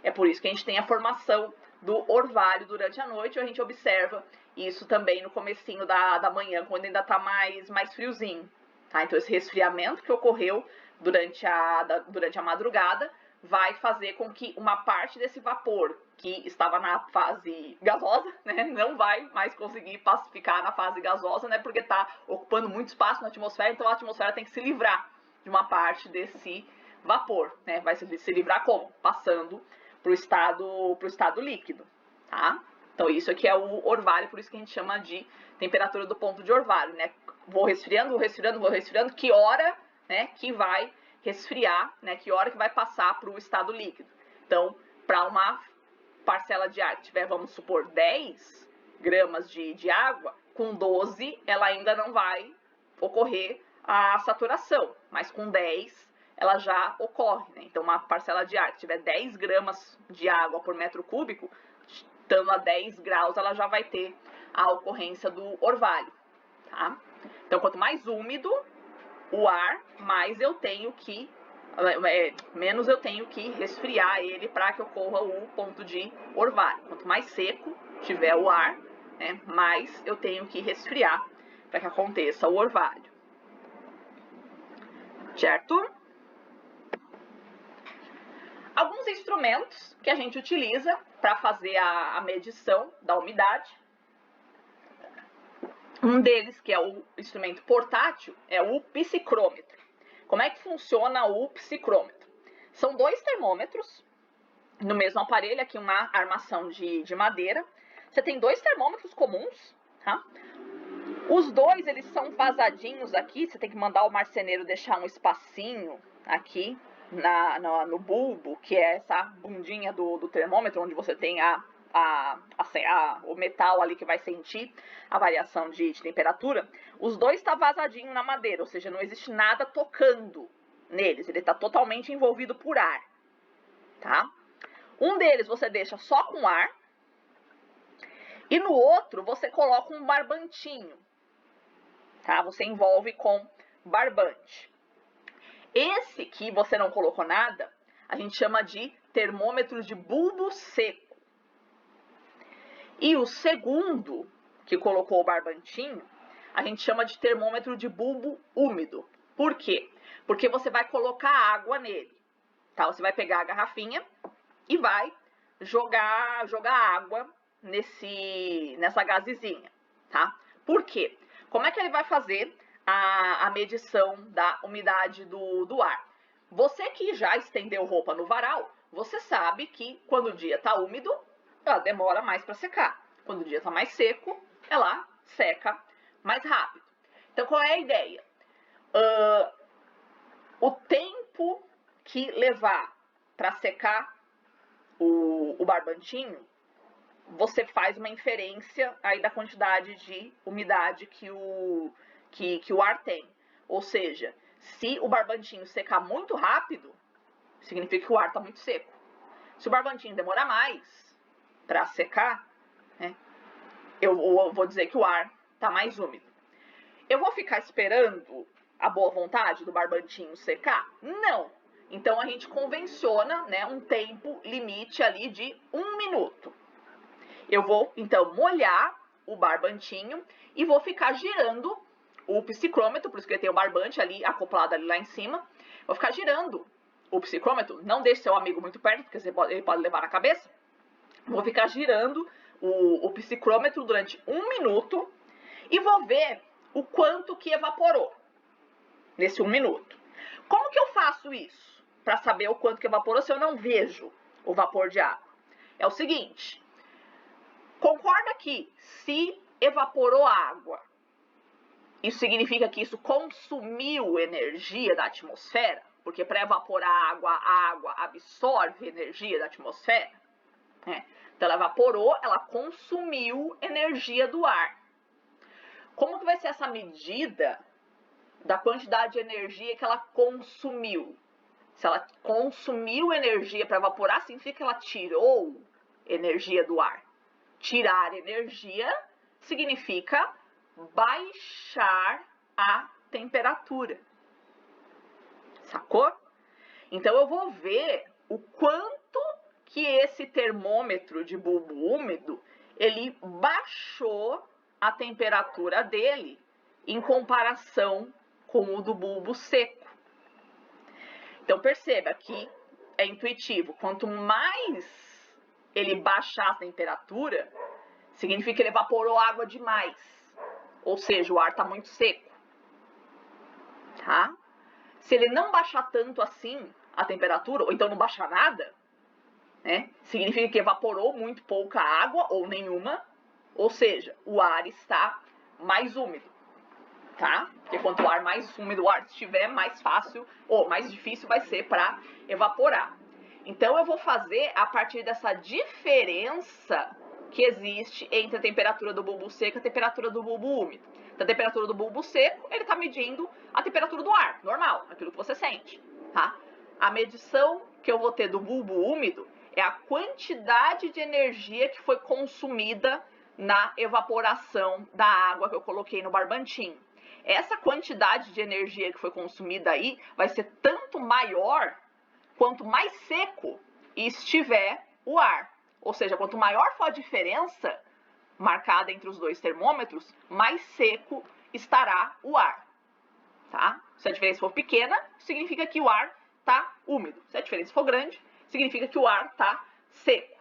É por isso que a gente tem a formação do orvalho durante a noite, a gente observa isso também no comecinho da manhã, quando ainda está mais friozinho. Tá? Então, esse resfriamento que ocorreu durante a madrugada vai fazer com que uma parte desse vapor que estava na fase gasosa, né, não vai mais conseguir pacificar na fase gasosa, né, porque está ocupando muito espaço na atmosfera, então a atmosfera tem que se livrar de uma parte desse vapor, né, vai se livrar como? Passando para o estado líquido, tá? Então isso aqui é o orvalho, por isso que a gente chama de temperatura do ponto de orvalho, né? Vou resfriando, que hora, né, que vai resfriar, né, que hora que vai passar para o estado líquido. Então, para uma parcela de ar que tiver, vamos supor, 10 gramas de água, com 12 ela ainda não vai ocorrer a saturação, mas com 10 ela já ocorre, né? Então, uma parcela de ar que tiver 10 gramas de água por metro cúbico, estando a 10 graus, ela já vai ter a ocorrência do orvalho, tá? Então, quanto mais úmido o ar, menos eu tenho que resfriar ele para que ocorra o ponto de orvalho. Quanto mais seco tiver o ar, né, mais eu tenho que resfriar para que aconteça o orvalho. Certo? Alguns instrumentos que a gente utiliza para fazer a medição da umidade. Um deles, que é o instrumento portátil, é o psicrômetro. Como é que funciona o psicrômetro? São 2 termômetros no mesmo aparelho, aqui uma armação de madeira. Você tem 2 termômetros comuns, tá? Os 2, eles são vazadinhos aqui, você tem que mandar o marceneiro deixar um espacinho aqui no bulbo, que é essa bundinha do termômetro, onde você tem o metal ali que vai sentir a variação de temperatura. Os 2 estão vazadinhos na madeira, ou seja, não existe nada tocando neles, ele está totalmente envolvido por ar, tá? Um deles você deixa só com ar, e no outro você coloca um barbantinho, tá? Você envolve com barbante. Esse que você não colocou nada, a gente chama de termômetro de bulbo seco. E o segundo, que colocou o barbantinho, a gente chama de termômetro de bulbo úmido. Por quê? Porque você vai colocar água nele, tá? Você vai pegar a garrafinha e vai jogar água nessa gazezinha, tá? Por quê? Como é que ele vai fazer a medição da umidade do ar? Você que já estendeu roupa no varal, você sabe que quando o dia está úmido, ela demora mais para secar. Quando o dia está mais seco, ela seca mais rápido. Então, qual é a ideia? O tempo que levar para secar o barbantinho, você faz uma inferência aí da quantidade de umidade que o ar tem. Ou seja, se o barbantinho secar muito rápido, significa que o ar está muito seco. Se o barbantinho demorar mais para secar, né, eu vou dizer que o ar está mais úmido. Eu vou ficar esperando a boa vontade do barbantinho secar? Não. Então, a gente convenciona, né, um tempo limite ali de 1 minuto. Eu vou, então, molhar o barbantinho e vou ficar girando o psicrômetro, por isso que ele tem o barbante ali, acoplado ali lá em cima. Vou ficar girando o psicrômetro, não deixe seu amigo muito perto, porque ele pode levar na cabeça. Vou ficar girando o psicrômetro durante 1 minuto e vou ver o quanto que evaporou nesse 1 minuto. Como que eu faço isso? Para saber o quanto que evaporou se eu não vejo o vapor de água? É o seguinte, concorda que se evaporou a água, isso significa que isso consumiu energia da atmosfera? Porque para evaporar a água absorve energia da atmosfera. Né? Então ela evaporou, ela consumiu energia do ar. Como que vai ser essa medida da quantidade de energia que ela consumiu? Se ela consumiu energia para evaporar, significa que ela tirou energia do ar. Tirar energia significa baixar a temperatura. Sacou? Então eu vou ver o quanto que esse termômetro de bulbo úmido, ele baixou a temperatura dele em comparação com o do bulbo seco. Então perceba que é intuitivo, quanto mais ele baixar a temperatura, significa que ele evaporou água demais, ou seja, o ar está muito seco, tá? Se ele não baixar tanto assim a temperatura, ou então não baixar nada, né, significa que evaporou muito pouca água ou nenhuma, ou seja, o ar está mais úmido, tá? Porque quanto o ar mais úmido o ar estiver, mais fácil ou mais difícil vai ser para evaporar. Então eu vou fazer a partir dessa diferença que existe entre a temperatura do bulbo seco e a temperatura do bulbo úmido. Então, a temperatura do bulbo seco, ele está medindo a temperatura do ar, normal, aquilo que você sente, tá? A medição que eu vou ter do bulbo úmido é a quantidade de energia que foi consumida na evaporação da água que eu coloquei no barbantinho. Essa quantidade de energia que foi consumida aí vai ser tanto maior quanto mais seco estiver o ar. Ou seja, quanto maior for a diferença marcada entre os dois termômetros, mais seco estará o ar. Tá? Se a diferença for pequena, significa que o ar está úmido. Se a diferença for grande, significa que o ar está seco.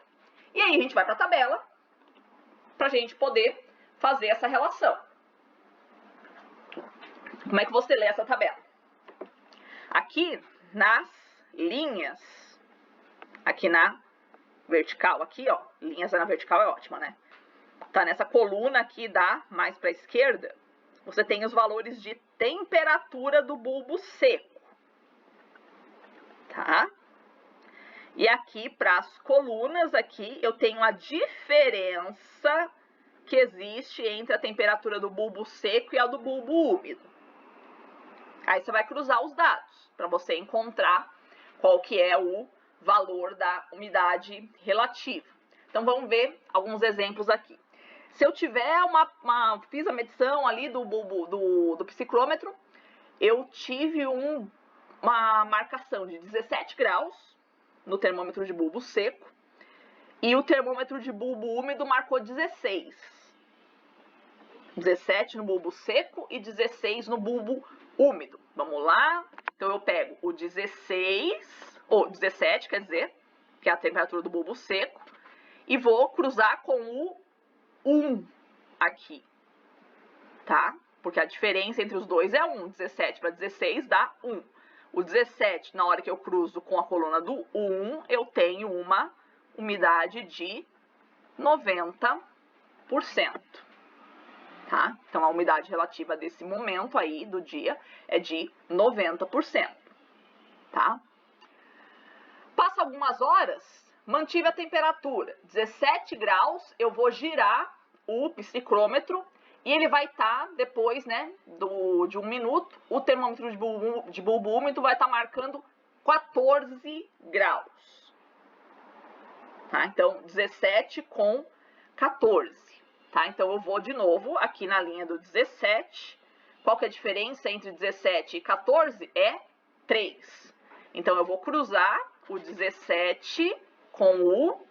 E aí a gente vai para a tabela para a gente poder fazer essa relação. Como é que você lê essa tabela? Aqui nas linhas, aqui na vertical, aqui ó, linhas na vertical é ótima, né? Tá nessa coluna aqui da mais para a esquerda, você tem os valores de temperatura do bulbo seco, tá? E aqui para as colunas aqui eu tenho a diferença que existe entre a temperatura do bulbo seco e a do bulbo úmido. Aí você vai cruzar os dados para você encontrar qual que é o valor da umidade relativa. Então vamos ver alguns exemplos aqui. Se eu tiver fiz a medição ali do psicrômetro, eu tive uma marcação de 17 graus no termômetro de bulbo seco e o termômetro de bulbo úmido marcou 16. 17 no bulbo seco e 16 no bulbo úmido. Vamos lá? Então eu pego o 16, ou 17, quer dizer, que é a temperatura do bulbo seco, e vou cruzar com o 1 aqui, tá? Porque a diferença entre os dois é 1. 17 para 16 dá 1. O 17, na hora que eu cruzo com a coluna do 1, eu tenho uma umidade de 90%. Tá? Então, a umidade relativa desse momento aí do dia é de 90%. Tá? Passa algumas horas, mantive a temperatura. 17 graus, eu vou girar o psicrômetro e ele vai estar, depois né, de 1 minuto, o termômetro de bulbo úmido vai estar marcando 14 graus. Tá? Então, 17 com 14. Tá? Então, eu vou de novo aqui na linha do 17. Qual que é a diferença entre 17 e 14? É 3. Então, eu vou cruzar o 17 com o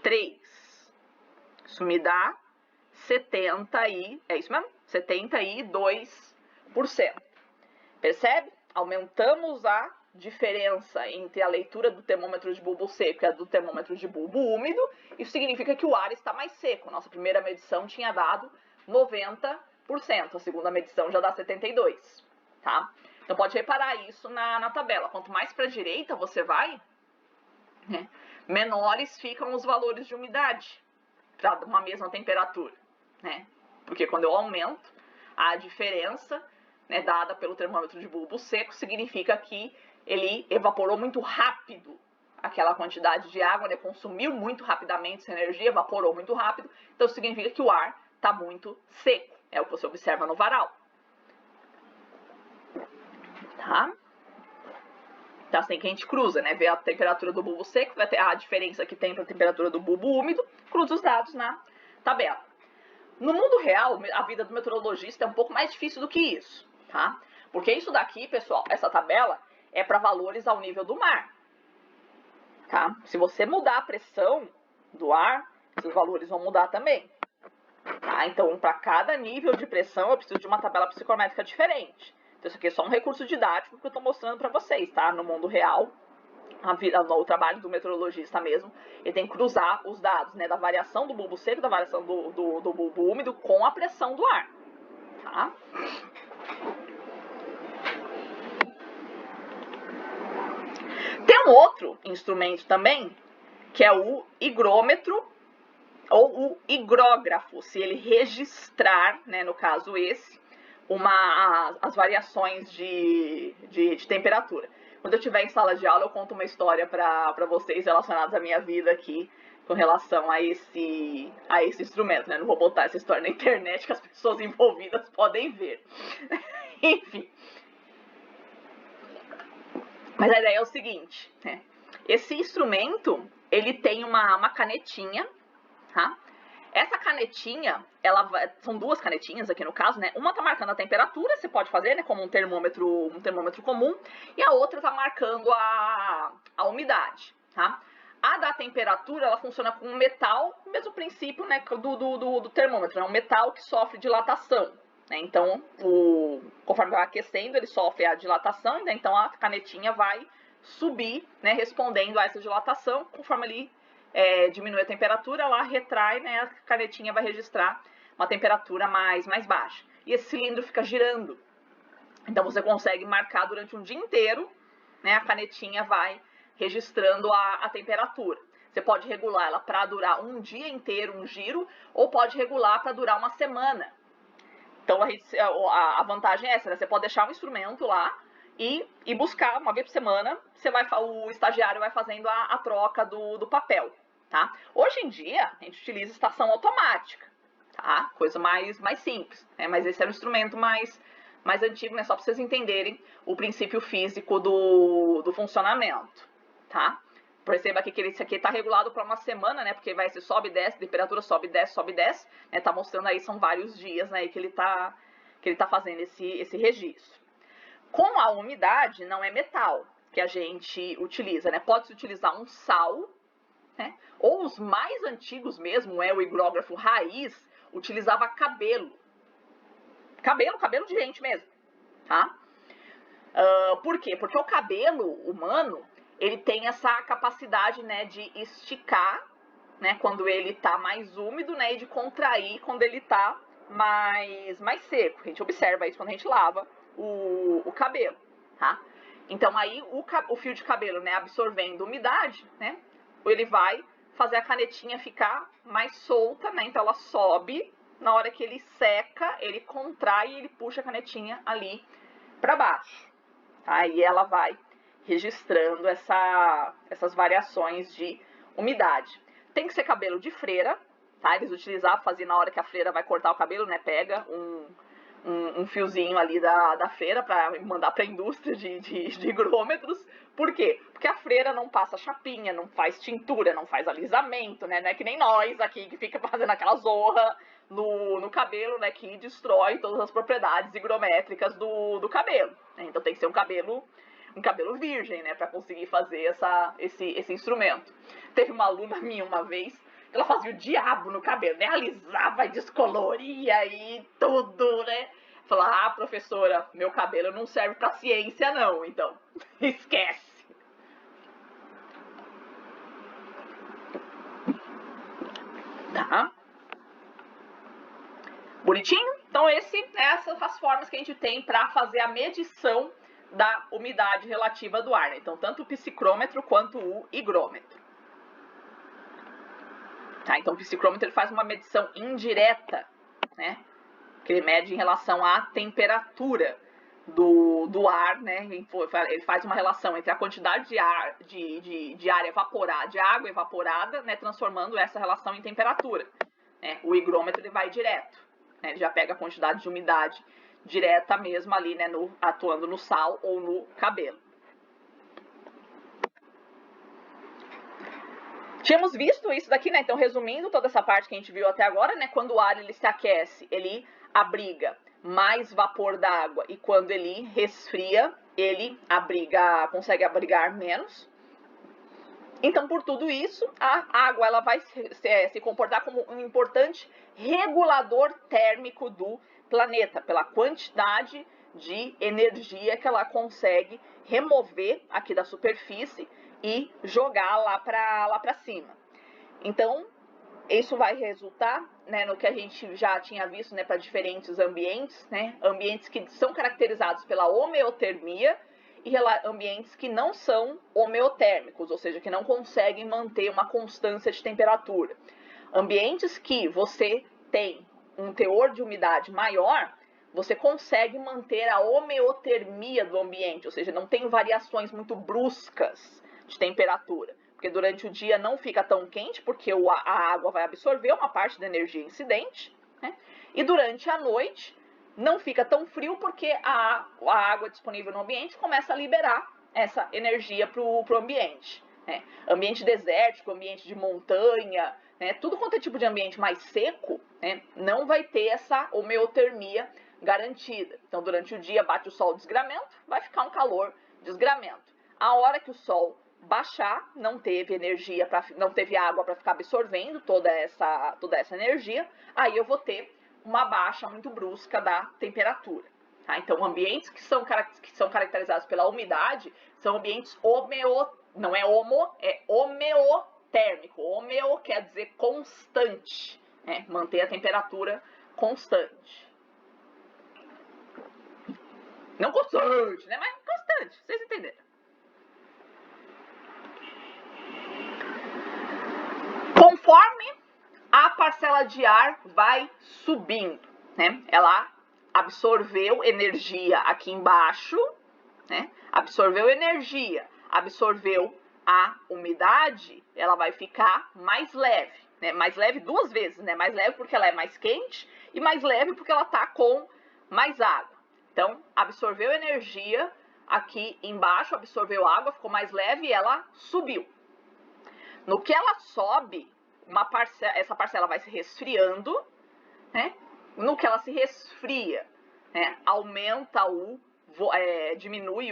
3. Isso me dá é isso mesmo? 72%. Percebe? Aumentamos a diferença entre a leitura do termômetro de bulbo seco e a do termômetro de bulbo úmido. Isso significa que o ar está mais seco. Nossa primeira medição tinha dado 90%, a segunda medição já dá 72%, tá? Então pode reparar isso na tabela. Quanto mais para a direita você vai, né, menores ficam os valores de umidade para uma mesma temperatura, né? Porque quando eu aumento a diferença, né, dada pelo termômetro de bulbo seco, significa que ele evaporou muito rápido aquela quantidade de água, né, consumiu muito rapidamente essa energia, evaporou muito rápido, então significa que o ar está muito seco, é o que você observa no varal. Tá? Então assim que a gente cruza, né, vê a temperatura do bulbo seco, vai ter a diferença que tem para a temperatura do bulbo úmido, cruza os dados na tabela. No mundo real, a vida do meteorologista é um pouco mais difícil do que isso, tá? Porque isso daqui, pessoal, essa tabela é para valores ao nível do mar, tá? Se você mudar a pressão do ar, esses valores vão mudar também, tá? Então, para cada nível de pressão, eu preciso de uma tabela psicométrica diferente. Então, isso aqui é só um recurso didático que eu estou mostrando para vocês, tá? No mundo real, o trabalho do meteorologista mesmo, ele tem que cruzar os dados, né, da variação do bulbo seco, da variação do bulbo úmido com a pressão do ar, tá? Tem um outro instrumento também, que é o higrômetro ou o higrógrafo, se ele registrar, né, no caso esse, as variações de temperatura. Quando eu estiver em sala de aula, eu conto uma história para vocês relacionadas à minha vida aqui, com relação a esse instrumento, né? Não vou botar essa história na internet que as pessoas envolvidas podem ver. Enfim. Mas a ideia é o seguinte, né? Esse instrumento, ele tem uma canetinha, tá? Essa canetinha, são duas canetinhas aqui no caso, né? Uma tá marcando a temperatura, você pode fazer, né, como um termômetro comum, e a outra tá marcando a umidade, tá? A da temperatura, ela funciona com um metal, mesmo princípio, né, do termômetro, é um metal que sofre dilatação, né? Então, conforme vai aquecendo, ele sofre a dilatação, né? Então a canetinha vai subir, né, respondendo a essa dilatação, conforme ele diminui a temperatura, ela retrai, né, a canetinha vai registrar uma temperatura mais baixa. E esse cilindro fica girando. Então você consegue marcar durante um dia inteiro, né, a canetinha vai registrando a temperatura. Você pode regular ela para durar um dia inteiro, um giro, ou pode regular para durar uma semana. Então a vantagem é essa, né? Você pode deixar um instrumento lá e buscar uma vez por semana, o estagiário vai fazendo a troca do papel, tá? Hoje em dia, a gente utiliza estação automática, tá? Coisa mais simples, né? Mas esse é um instrumento mais antigo, né? Só para vocês entenderem o princípio físico do funcionamento, tá? Perceba aqui que esse aqui está regulado para uma semana, né? Porque vai ser sobe e desce, temperatura sobe e desce, né? Tá mostrando aí, são vários dias, né? Que ele tá fazendo esse registro. Com a umidade, não é metal que a gente utiliza, né? Pode-se utilizar um sal, né? Ou os mais antigos mesmo, o higrógrafo raiz, utilizava cabelo. Cabelo de gente mesmo, tá? Por quê? Porque o cabelo humano, ele tem essa capacidade, né, de esticar, né, quando ele tá mais úmido, né, e de contrair quando ele tá mais seco. A gente observa isso quando a gente lava o cabelo, tá? Então aí o fio de cabelo, né, absorvendo umidade, né, ele vai fazer a canetinha ficar mais solta, né? Então ela sobe, na hora que ele seca, ele contrai e ele puxa a canetinha ali para baixo. Aí ela vai registrando essas variações de umidade. Tem que ser cabelo de freira, tá? Eles utilizavam, faziam na hora que a freira vai cortar o cabelo, né? Pega um fiozinho ali da freira para mandar para a indústria de higrômetros. Por quê? Porque a freira não passa chapinha, não faz tintura, não faz alisamento, né? Não é que nem nós aqui que fica fazendo aquela zorra no cabelo, né? Que destrói todas as propriedades higrométricas do cabelo. Né? Então tem que ser um cabelo virgem, né? Para conseguir fazer esse instrumento. Teve uma aluna minha uma vez Ela fazia o diabo no cabelo, né? Alisava e descoloria e tudo, né? Falava, ah, professora, meu cabelo não serve pra ciência não, então esquece. Tá? Bonitinho? Então essas as formas que a gente tem para fazer a medição da umidade relativa do ar, né? Então tanto o psicrômetro quanto o higrômetro. Tá? Então o psicrômetro ele faz uma medição indireta, né? Que ele mede em relação à temperatura do ar, né? Ele faz uma relação entre a quantidade de ar, de ar evaporado, de água evaporada, né? Transformando essa relação em temperatura. Né? O higrômetro ele vai direto, né? Ele já pega a quantidade de umidade direta mesmo ali, né? Atuando no sal ou no cabelo. Tínhamos visto isso daqui, né? Então, resumindo toda essa parte que a gente viu até agora, né? Quando o ar ele se aquece, ele abriga mais vapor d'água e quando ele resfria, ele consegue abrigar menos. Então, por tudo isso, a água ela vai se comportar como um importante regulador térmico do planeta, pela quantidade de energia que ela consegue remover aqui da superfície e jogar lá para cima. Então, isso vai resultar, né, no que a gente já tinha visto, né, para diferentes ambientes, né, ambientes que são caracterizados pela homeotermia e ambientes que não são homeotérmicos, ou seja, que não conseguem manter uma constância de temperatura. Ambientes que você tem um teor de umidade maior, você consegue manter a homeotermia do ambiente, ou seja, não tem variações muito bruscas de temperatura. Porque durante o dia não fica tão quente, porque a água vai absorver uma parte da energia incidente, né? E durante a noite não fica tão frio, porque a água disponível no ambiente começa a liberar essa energia para o ambiente. Né? Ambiente desértico, ambiente de montanha, né? Tudo quanto é tipo de ambiente mais seco, né? Não vai ter essa homeotermia garantida. Então, durante o dia bate o sol desgramento, vai ficar um calor desgramento. A hora que o sol baixar, não teve água para ficar absorvendo toda essa energia, aí eu vou ter uma baixa muito brusca da temperatura. Tá? Então, ambientes que são caracterizados pela umidade são ambientes não é homeotérmico. Homeo quer dizer constante, né? Manter a temperatura constante. Não constante, né? Mas constante, vocês entenderam. Conforme a parcela de ar vai subindo, né? Ela absorveu energia aqui embaixo, né? Absorveu energia, absorveu a umidade, ela vai ficar mais leve, né? Mais leve duas vezes, né? Mais leve porque ela é mais quente e mais leve porque ela tá com mais água. Então, absorveu energia aqui embaixo, absorveu água, ficou mais leve e ela subiu. No que ela sobe, essa parcela vai se resfriando, né? No que ela se resfria, né? Aumenta diminui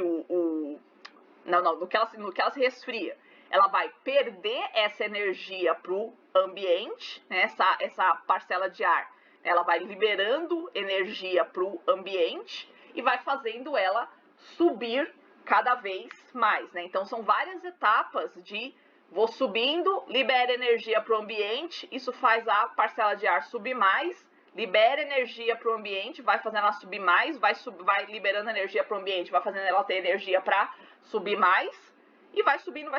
no que ela se resfria, ela vai perder essa energia para o ambiente, né? Essa parcela de ar, ela vai liberando energia para o ambiente e vai fazendo ela subir cada vez mais, né? Então são várias etapas de vou subindo, libera energia para o ambiente, isso faz a parcela de ar subir mais, libera energia para o ambiente, vai fazendo ela subir mais, vai liberando energia para o ambiente, vai fazendo ela ter energia para subir mais, e vai subindo,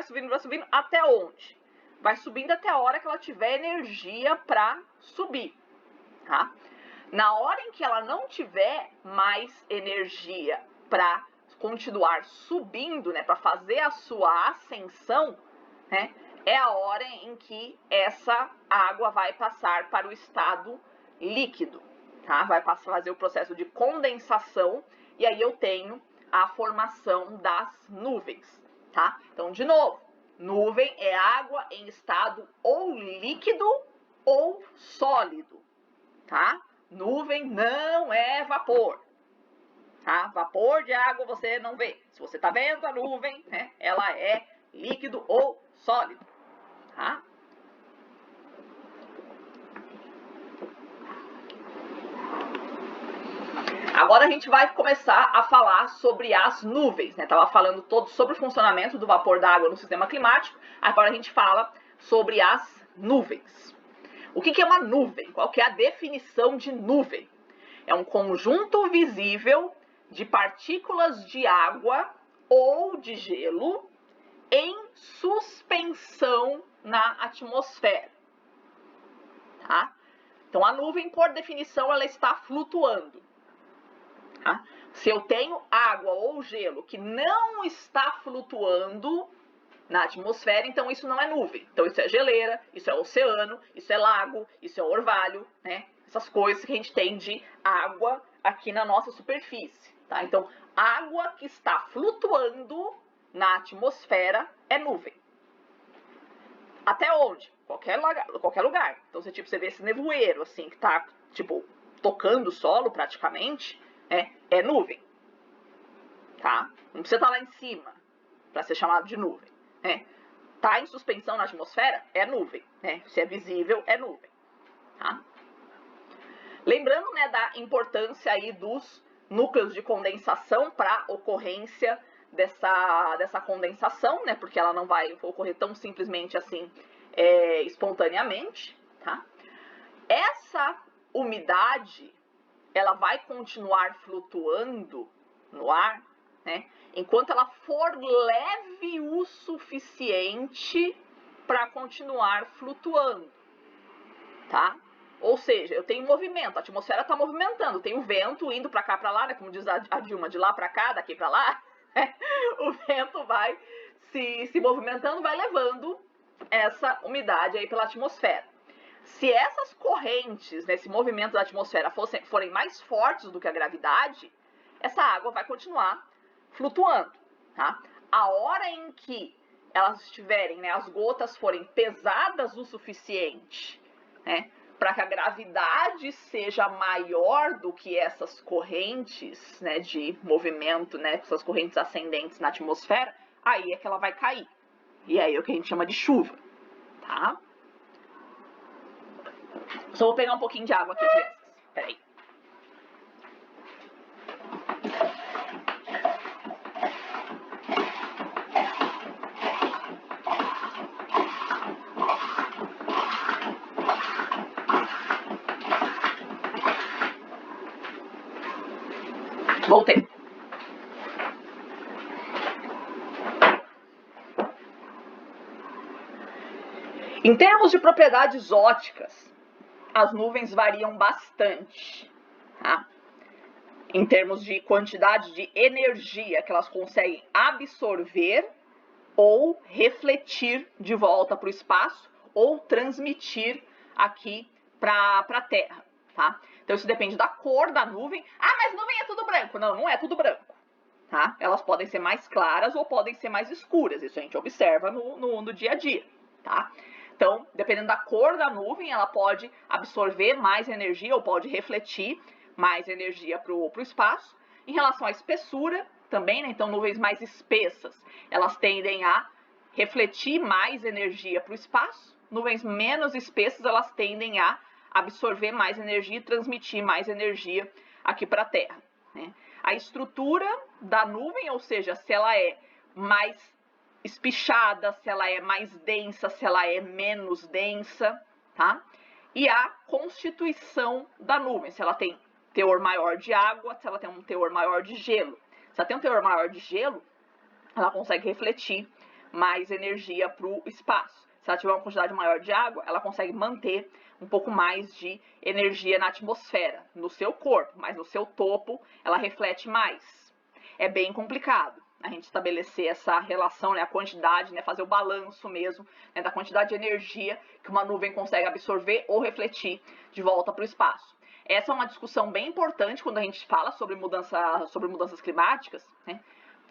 até onde? Vai subindo até a hora que ela tiver energia para subir, tá? Na hora em que ela não tiver mais energia para continuar subindo, né, para fazer a sua ascensão, né, é a hora em que essa água vai passar para o estado líquido, tá? Vai fazer o processo de condensação e aí eu tenho a formação das nuvens, tá? Então, de novo, nuvem é água em estado ou líquido ou sólido, tá? Nuvem não é vapor, tá? Vapor de água você não vê. Se você tá vendo a nuvem, né, ela é líquido ou sólido, tá? Agora a gente vai começar a falar sobre as nuvens, né? Tava falando todo sobre o funcionamento do vapor d'água no sistema climático, agora a gente fala sobre as nuvens. O que é uma nuvem? Qual que é a definição de nuvem? É um conjunto visível de partículas de água ou de gelo em suspensão na atmosfera, tá? Então a nuvem, por definição, ela está flutuando. Tá? Se eu tenho água ou gelo que não está flutuando na atmosfera, então isso não é nuvem. Então isso é geleira, isso é oceano, isso é lago, isso é orvalho, né? Essas coisas que a gente tem de água aqui na nossa superfície, tá? Então, água que está flutuando na atmosfera é nuvem. Até onde? Qualquer lugar. Então, você vê esse nevoeiro, assim, que tá, tipo, tocando o solo praticamente, é nuvem, tá? Não precisa estar lá em cima para ser chamado de nuvem. Tá em suspensão na atmosfera, é nuvem, né? Se é visível, é nuvem, tá? Lembrando, né, da importância aí dos núcleos de condensação para ocorrência dessa condensação, né? Porque ela não vai ocorrer tão simplesmente assim, espontaneamente, tá? Essa umidade, ela vai continuar flutuando no ar, né? Enquanto ela for leve o suficiente para continuar flutuando, tá? Ou seja, eu tenho movimento, a atmosfera está movimentando, tem o vento indo para cá, para lá, né? Como diz a Dilma, de lá para cá, daqui para lá, o vento vai se movimentando, vai levando essa umidade aí pela atmosfera. Se essas correntes, né, esse movimento da atmosfera forem mais fortes do que a gravidade, essa água vai continuar flutuando, tá? A hora em que elas estiverem, né, as gotas forem pesadas o suficiente, né, para que a gravidade seja maior do que essas correntes, né, de movimento, né, essas correntes ascendentes na atmosfera, aí é que ela vai cair. E aí é o que a gente chama de chuva, tá? Só vou pegar um pouquinho de água aqui, crianças. Peraí. Voltei. Em termos de propriedades ópticas, as nuvens variam bastante, tá? Em termos de quantidade de energia que elas conseguem absorver ou refletir de volta para o espaço ou transmitir aqui para a Terra, tá? Então isso depende da cor da nuvem. Ah, mas nuvem é tudo branco. Não, não é tudo branco, tá? Elas podem ser mais claras ou podem ser mais escuras. Isso a gente observa no dia a dia, tá? Então, dependendo da cor da nuvem, ela pode absorver mais energia ou pode refletir mais energia para o espaço. Em relação à espessura, também, né? Então, nuvens mais espessas, elas tendem a refletir mais energia para o espaço. Nuvens menos espessas, elas tendem a absorver mais energia e transmitir mais energia aqui para a Terra, né? A estrutura da nuvem, ou seja, se ela é mais espichada, se ela é mais densa, se ela é menos densa, tá? E a constituição da nuvem, se ela tem teor maior de água, se ela tem um teor maior de gelo. Se ela tem um teor maior de gelo, ela consegue refletir mais energia para o espaço. Se ela tiver uma quantidade maior de água, ela consegue manter um pouco mais de energia na atmosfera, no seu corpo, mas no seu topo ela reflete mais. É bem complicado a gente estabelecer essa relação, né, a quantidade, né, fazer o balanço mesmo, né, da quantidade de energia que uma nuvem consegue absorver ou refletir de volta para o espaço. Essa é uma discussão bem importante quando a gente fala sobre mudanças climáticas, né,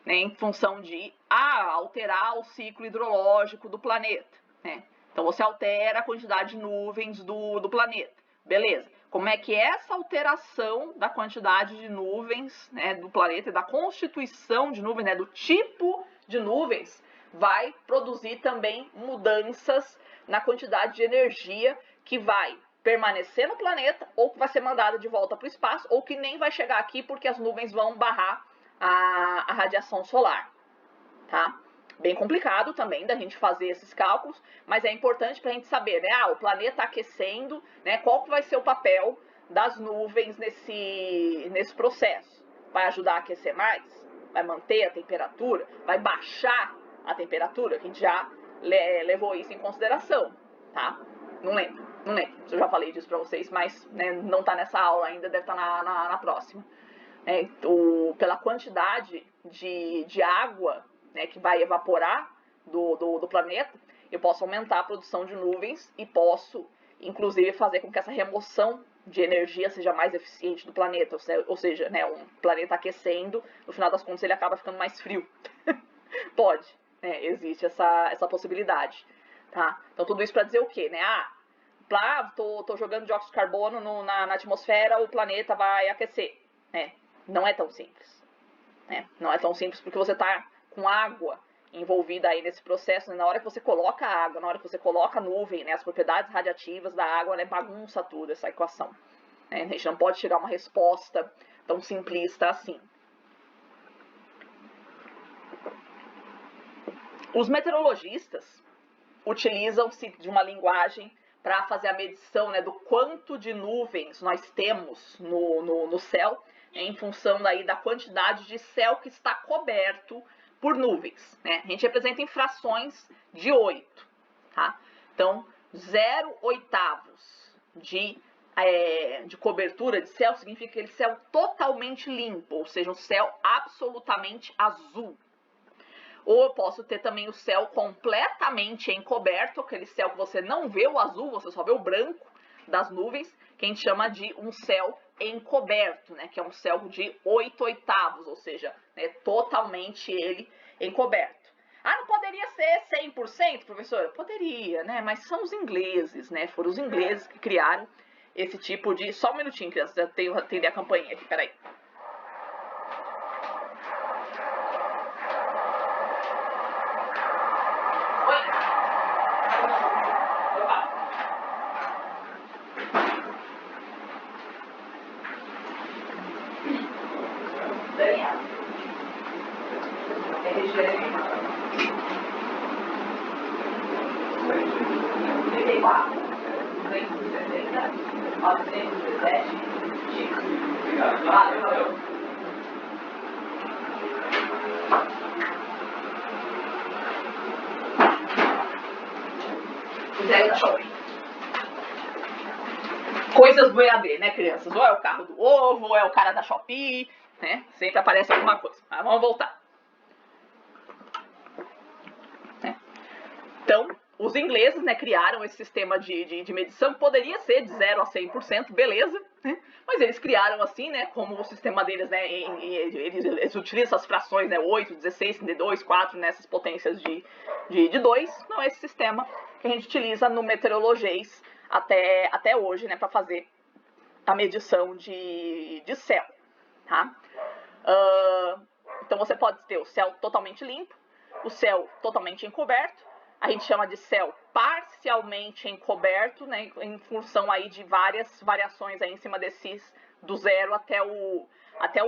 em função de alterar o ciclo hidrológico do planeta, né? Então você altera a quantidade de nuvens do planeta, beleza? Como é que essa alteração da quantidade de nuvens, né, do planeta, da constituição de nuvens, né, do tipo de nuvens, vai produzir também mudanças na quantidade de energia que vai permanecer no planeta, ou que vai ser mandada de volta para o espaço, ou que nem vai chegar aqui porque as nuvens vão barrar a radiação solar, tá? Bem complicado também da gente fazer esses cálculos, mas é importante para a gente saber, né? O planeta aquecendo, né? Qual que vai ser o papel das nuvens nesse processo? Vai ajudar a aquecer mais? Vai manter a temperatura? Vai baixar a temperatura? A gente já levou isso em consideração, tá? Não lembro. Eu já falei disso para vocês, mas né, não está nessa aula ainda, deve estar na próxima. Pela quantidade de água, né, que vai evaporar do planeta, eu posso aumentar a produção de nuvens e posso, inclusive, fazer com que essa remoção de energia seja mais eficiente do planeta. Ou seja, né, um planeta aquecendo, no final das contas ele acaba ficando mais frio. Pode, né, existe essa possibilidade. Tá? Então tudo isso para dizer o quê? Né? Tô jogando dióxido de carbono na atmosfera, o planeta vai aquecer. Né? Não é tão simples. Né? Não é tão simples porque você está com água envolvida aí nesse processo. Né? Na hora que você coloca a água, na hora que você coloca a nuvem, né? As propriedades radiativas da água, né? Bagunça tudo essa equação. Né? A gente não pode chegar a uma resposta tão simplista assim. Os meteorologistas utilizam-se de uma linguagem para fazer a medição, né, do quanto de nuvens nós temos no céu, em função daí da quantidade de céu que está coberto por nuvens. Né? A gente representa em frações de 8. Tá? Então, 0/8 de cobertura de céu significa aquele céu totalmente limpo, ou seja, um céu absolutamente azul. Ou eu posso ter também o céu completamente encoberto, aquele céu que você não vê o azul, você só vê o branco das nuvens, que a gente chama de um céu encoberto, né? Que é um céu de 8/8, ou seja, né, totalmente ele encoberto. Não poderia ser 100%, professora? Poderia, né? Mas são os ingleses, né? Foram os ingleses que criaram esse tipo de... Só um minutinho, crianças, eu tenho que atender a campainha aqui, peraí. Coisas do EAD, né, crianças? Ou é o carro do ovo, ou é o cara da Shopee, né? Sempre aparece alguma coisa. Mas vamos voltar. Então, os ingleses, né, criaram esse sistema de medição que poderia ser de 0 a 100%, beleza, né? Mas eles criaram assim, né, como o sistema deles, né, eles utilizam essas frações, né, 8, 16, 32, 4, nessas potências de 2, não é esse sistema que a gente utiliza no meteorologês até hoje, né, para fazer a medição de céu, tá? Então você pode ter o céu totalmente limpo, o céu totalmente encoberto, a gente chama de céu parcialmente encoberto, né, em função aí de várias variações aí em cima desses do 0 até o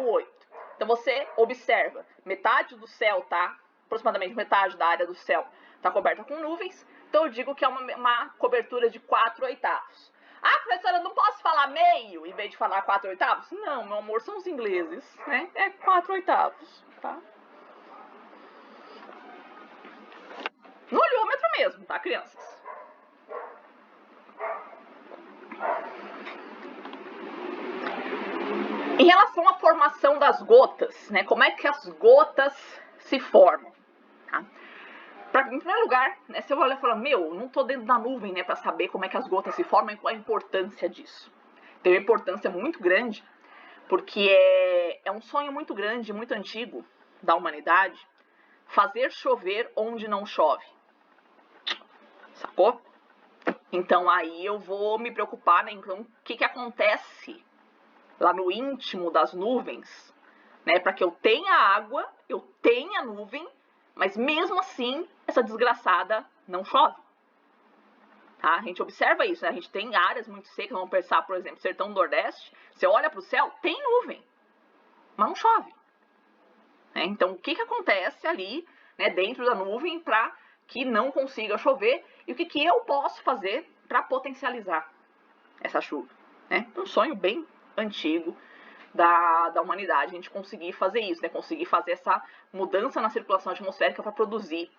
8. Então você observa, metade do céu tá, aproximadamente metade da área do céu está coberta com nuvens, então eu digo que é uma cobertura de 4/8. Professora, eu não posso falar meio em vez de falar 4/8? Não, meu amor, são os ingleses, né? É 4/8, tá? No olhômetro mesmo, tá, crianças? Em relação à formação das gotas, né? Como é que as gotas se formam? Tá? Em primeiro lugar, né, se eu olhar e falar, não tô dentro da nuvem, né, para saber como é que as gotas se formam e qual a importância disso. Tem uma importância muito grande, porque é um sonho muito grande, muito antigo da humanidade, fazer chover onde não chove. Sacou? Então aí eu vou me preocupar, né? Então, o que acontece lá no íntimo das nuvens, né? Para que eu tenha água, eu tenha nuvem, mas mesmo assim essa desgraçada não chove. Tá? A gente observa isso, né? A gente tem áreas muito secas, vamos pensar, por exemplo, sertão do Nordeste, você olha para o céu, tem nuvem, mas não chove. Então, o que acontece ali, né, dentro da nuvem para que não consiga chover e o que eu posso fazer para potencializar essa chuva? Um sonho bem antigo da humanidade, a gente conseguir fazer isso, né, conseguir fazer essa mudança na circulação atmosférica para produzir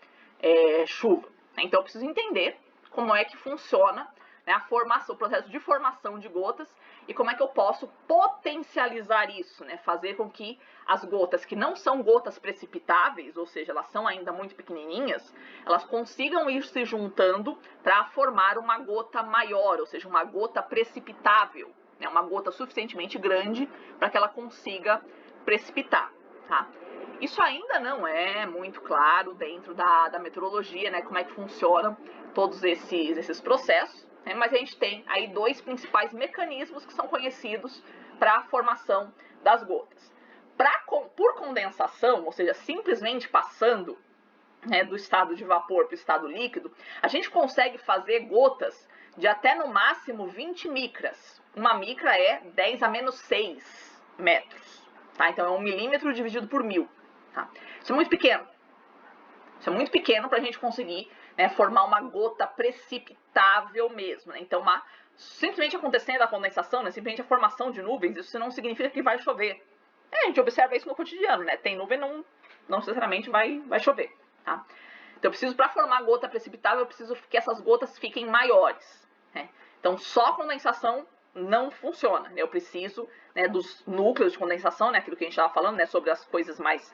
chuva. Então, eu preciso entender como é que funciona, né, o processo de formação de gotas e como é que eu posso potencializar isso, né, fazer com que as gotas que não são gotas precipitáveis, ou seja, elas são ainda muito pequenininhas, elas consigam ir se juntando para formar uma gota maior, ou seja, uma gota precipitável, né, uma gota suficientemente grande para que ela consiga precipitar, tá? Isso ainda não é muito claro dentro da meteorologia, né, como é que funcionam todos esses processos, né, mas a gente tem aí dois principais mecanismos que são conhecidos para a formação das gotas. Por condensação, ou seja, simplesmente passando, né, do estado de vapor para o estado líquido, a gente consegue fazer gotas de até no máximo 20 micras. Uma micra é 10 a menos 6 metros, tá? Então é 1 milímetro dividido por 1000. Tá? Isso é muito pequeno. Isso é muito pequeno para a gente conseguir, né, formar uma gota precipitável mesmo. Né? Então, simplesmente acontecendo a condensação, né, simplesmente a formação de nuvens, isso não significa que vai chover. A gente observa isso no cotidiano, né? Tem nuvem, não necessariamente vai chover. Tá? Então, eu preciso, para formar gota precipitável, eu preciso que essas gotas fiquem maiores. Né? Então, só condensação não funciona. Né? Eu preciso, né, dos núcleos de condensação, né, aquilo que a gente estava falando, né, sobre as coisas mais,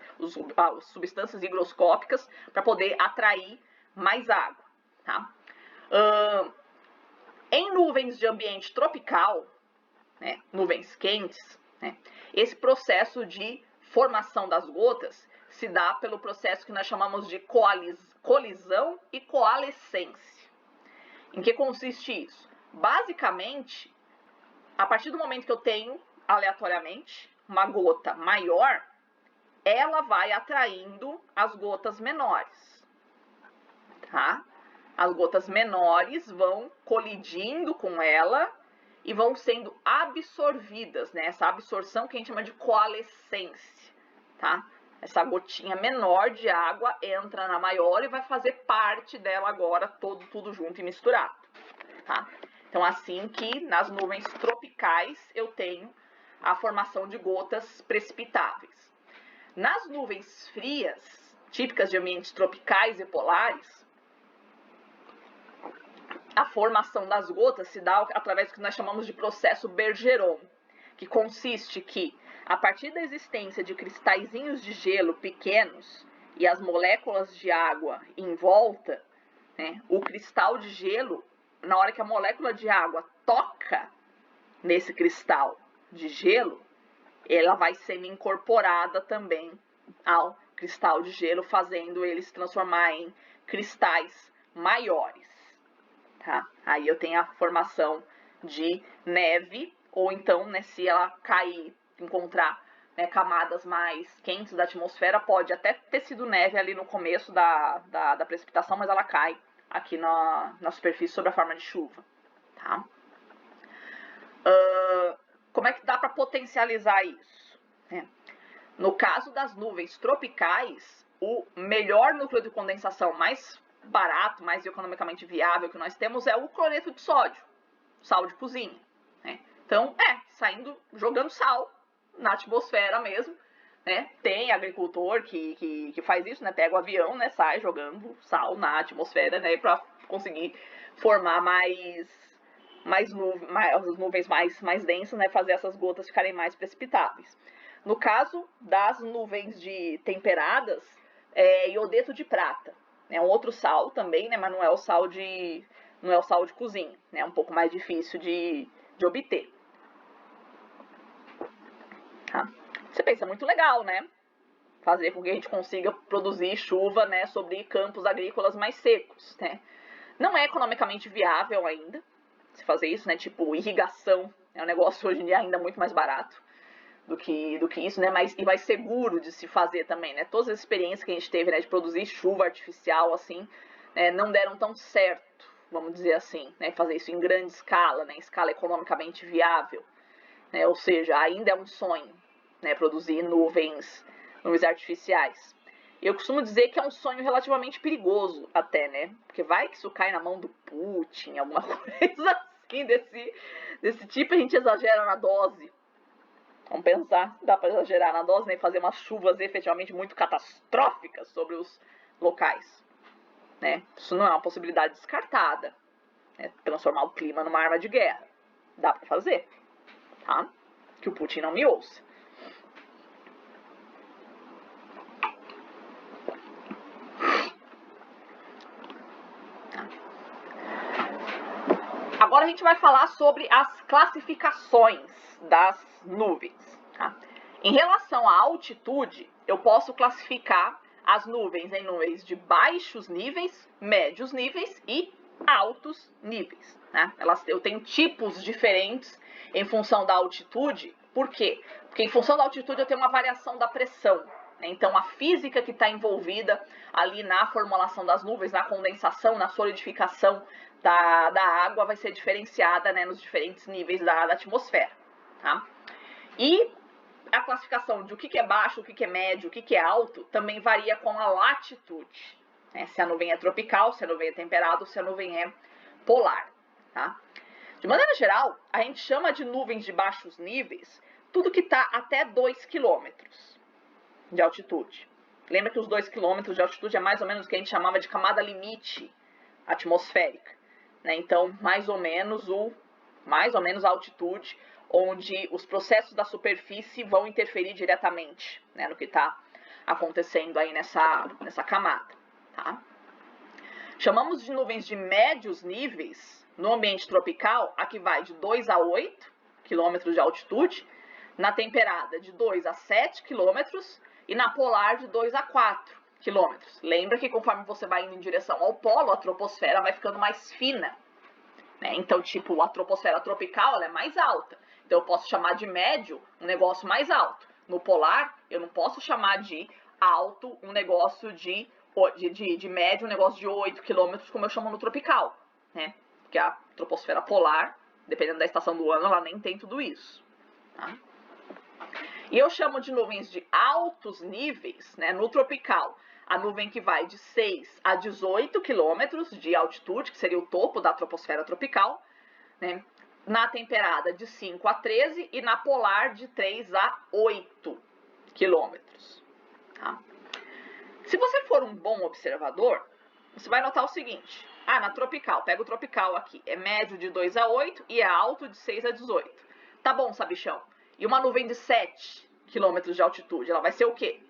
as substâncias higroscópicas, para poder atrair mais água. Tá? Em nuvens de ambiente tropical, né, nuvens quentes, né, esse processo de formação das gotas se dá pelo processo que nós chamamos de colisão e coalescência. Em que consiste isso? Basicamente, a partir do momento que eu tenho, aleatoriamente, uma gota maior, ela vai atraindo as gotas menores, tá? As gotas menores vão colidindo com ela e vão sendo absorvidas, né? Essa absorção que a gente chama de coalescência, tá? Essa gotinha menor de água entra na maior e vai fazer parte dela agora, tudo junto e misturado, tá? Então, assim que nas nuvens tropicais eu tenho a formação de gotas precipitáveis. Nas nuvens frias, típicas de ambientes tropicais e polares, a formação das gotas se dá através do que nós chamamos de processo Bergeron, que consiste que, a partir da existência de cristalzinhos de gelo pequenos e as moléculas de água em volta, né, o cristal de gelo, na hora que a molécula de água toca nesse cristal de gelo, ela vai sendo incorporada também ao cristal de gelo, fazendo ele se transformar em cristais maiores. Tá? Aí eu tenho a formação de neve, ou então, né, se ela cair, encontrar, né, camadas mais quentes da atmosfera, pode até ter sido neve ali no começo da precipitação, mas ela cai aqui na superfície sob a forma de chuva. Tá? Como é que dá para potencializar isso? No caso das nuvens tropicais, o melhor núcleo de condensação mais barato, mais economicamente viável que nós temos é o cloreto de sódio, sal de cozinha. Né? Então, jogando sal na atmosfera mesmo. Né? Tem agricultor que faz isso, né? Pega o avião, né? Sai jogando sal na atmosfera, né? Para conseguir formar as nuvens mais densas, né? Fazer essas gotas ficarem mais precipitáveis. No caso das nuvens temperadas, é iodeto de prata. É um outro sal também, né? Mas não é o sal de cozinha. Né? É um pouco mais difícil de obter. Tá? Você pensa, muito legal, né? Fazer com que a gente consiga produzir chuva, né, sobre campos agrícolas mais secos, né? Não é economicamente viável ainda se fazer isso, né? Tipo, irrigação é um negócio hoje em dia ainda muito mais barato do que isso, né? Mas e mais seguro de se fazer também, né? Todas as experiências que a gente teve, né, de produzir chuva artificial, assim, né, não deram tão certo, vamos dizer assim, né, fazer isso em grande escala, né, em escala economicamente viável, né, ou seja, ainda é um sonho, né, produzir nuvens artificiais. Eu costumo dizer que é um sonho relativamente perigoso até, né, porque vai que isso cai na mão do Putin, alguma coisa assim desse tipo, a gente exagera na dose. Vamos pensar, dá para exagerar na dose, né, e fazer umas chuvas efetivamente muito catastróficas sobre os locais. Né? Isso não é uma possibilidade descartada. Né? Transformar o clima numa arma de guerra. Dá para fazer. Tá? Que o Putin não me ouça. Tá. Agora a gente vai falar sobre as classificações das nuvens. Tá? Em relação à altitude, eu posso classificar as nuvens em nuvens de baixos níveis, médios níveis e altos níveis. Né? Eu tenho tipos diferentes em função da altitude. Por quê? Porque em função da altitude eu tenho uma variação da pressão. Né? Então a física que está envolvida ali na formulação das nuvens, na condensação, na solidificação da água vai ser diferenciada, né, nos diferentes níveis da atmosfera. Tá? E a classificação de o que é baixo, o que é médio, o que é alto, também varia com a latitude. Né? Se a nuvem é tropical, se a nuvem é temperada, se a nuvem é polar. Tá? De maneira geral, a gente chama de nuvens de baixos níveis tudo que está até 2 km de altitude. Lembra que os 2 km de altitude é mais ou menos o que a gente chamava de camada limite atmosférica. Né? Então, mais ou menos a altitude onde os processos da superfície vão interferir diretamente, né, no que está acontecendo aí nessa camada. Tá? Chamamos de nuvens de médios níveis no ambiente tropical, a que vai de 2 a 8 km de altitude, na temperada de 2 a 7 km e na polar de 2 a 4 km. Lembra que conforme você vai indo em direção ao polo, a troposfera vai ficando mais fina. Né? Então, tipo, a troposfera tropical ela é mais alta. Então, eu posso chamar de médio um negócio mais alto. No polar, eu não posso chamar de alto um negócio de médio um negócio de 8 km, como eu chamo no tropical. Né? Porque a troposfera polar, dependendo da estação do ano, ela nem tem tudo isso. Tá? E eu chamo de nuvens de altos níveis, né, no tropical, a nuvem que vai de 6 a 18 quilômetros de altitude, que seria o topo da troposfera tropical, né, na temperada de 5 a 13 e na polar de 3 a 8 quilômetros. Tá? Se você for um bom observador, você vai notar o seguinte, na tropical, pega o tropical aqui, é médio de 2 a 8 e é alto de 6 a 18. Tá bom, sabichão. E uma nuvem de 7 km de altitude, ela vai ser o quê?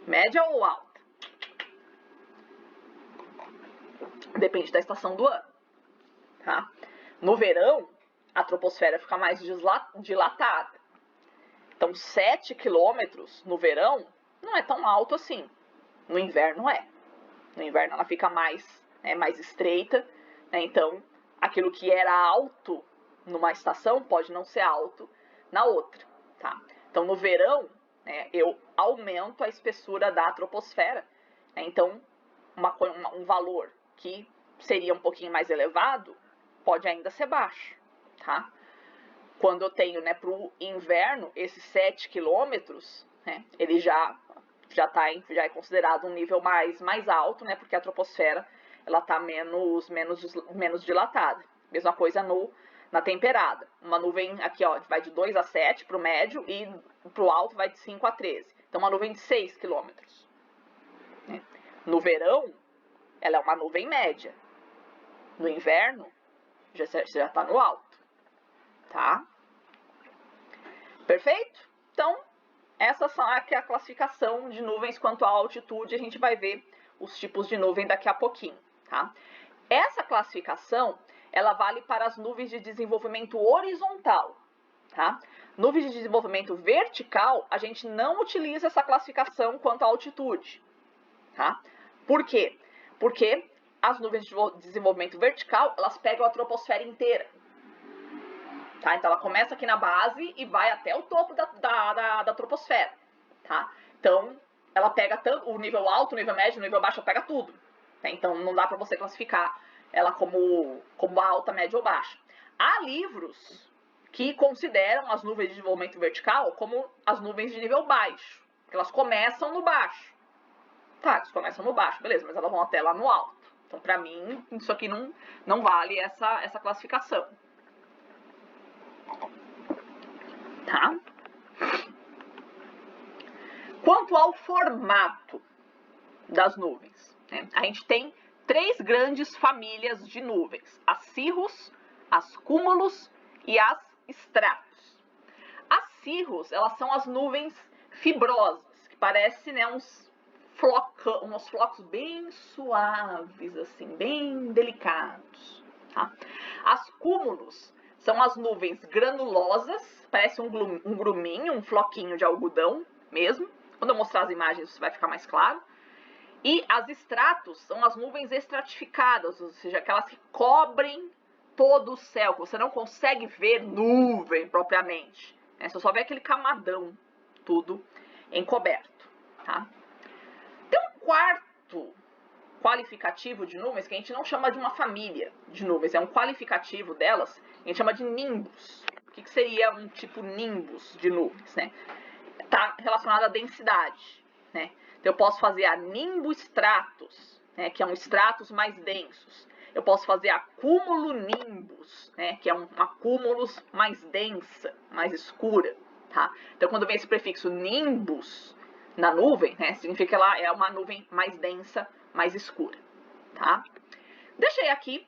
Média ou alta? Depende da estação do ano. Tá? No verão, a troposfera fica mais dilatada. Então, 7 km no verão não é tão alto assim. No inverno é. No inverno ela fica mais estreita. Né? Então, aquilo que era alto numa estação pode não ser alto na outra. Tá? Então, no verão, né, eu aumento a espessura da troposfera. Né? Então, um valor que seria um pouquinho mais elevado pode ainda ser baixo. Tá? Quando eu tenho, né, para o inverno, esses 7 quilômetros, né, ele já é considerado um nível mais alto, né, porque a troposfera ela está menos dilatada. Mesma coisa na temperada. Uma nuvem aqui, ó, vai de 2 a 7 para o médio e para o alto vai de 5 a 13. Então, uma nuvem de 6 quilômetros. Né? No verão, ela é uma nuvem média. No inverno, já está no alto. Tá? Perfeito? Então, essa aqui é a classificação de nuvens quanto à altitude. A gente vai ver os tipos de nuvem daqui a pouquinho. Tá? Essa classificação ela vale para as nuvens de desenvolvimento horizontal. Tá? Nuvens de desenvolvimento vertical, a gente não utiliza essa classificação quanto à altitude. Tá? Por quê? Porque as nuvens de desenvolvimento vertical, elas pegam a troposfera inteira. Tá? Então, ela começa aqui na base e vai até o topo da troposfera. Tá? Então, ela pega tanto o nível alto, o nível médio, o nível baixo, ela pega tudo. Tá? Então, não dá para você classificar ela como alta, média ou baixa. Há livros que consideram as nuvens de desenvolvimento vertical como as nuvens de nível baixo, porque elas começam no baixo. Tá, elas começam no baixo, beleza, mas elas vão até lá no alto. Então, para mim, isso aqui não vale essa classificação. Tá? Quanto ao formato das nuvens, né? A gente tem 3 grandes famílias de nuvens: as cirros, as cúmulos e as estratos. As cirros, elas são as nuvens fibrosas, que parecem, né, uns flocos bem suaves, assim, bem delicados. Tá? As cúmulos são as nuvens granulosas, parece um gruminho, um floquinho de algodão mesmo. Quando eu mostrar as imagens, isso vai ficar mais claro. E as estratos são as nuvens estratificadas, ou seja, aquelas que cobrem todo o céu, que você não consegue ver nuvem propriamente. Né? Você só vê aquele camadão, tudo encoberto. Tá? Tem um quarto qualificativo de nuvens que a gente não chama de uma família de nuvens, é um qualificativo delas, a gente chama de nimbus. O que seria um tipo nimbus de nuvens? Né? Está relacionado à densidade. Né? Então, eu posso fazer a nimbostratus, né, que é um stratus mais densos. Eu posso fazer a cumulonimbus, né, que é uma cúmulus mais densa, mais escura. Tá? Então, quando vem esse prefixo nimbus na nuvem, né, significa que ela é uma nuvem mais densa, mais escura. Tá? Deixei aqui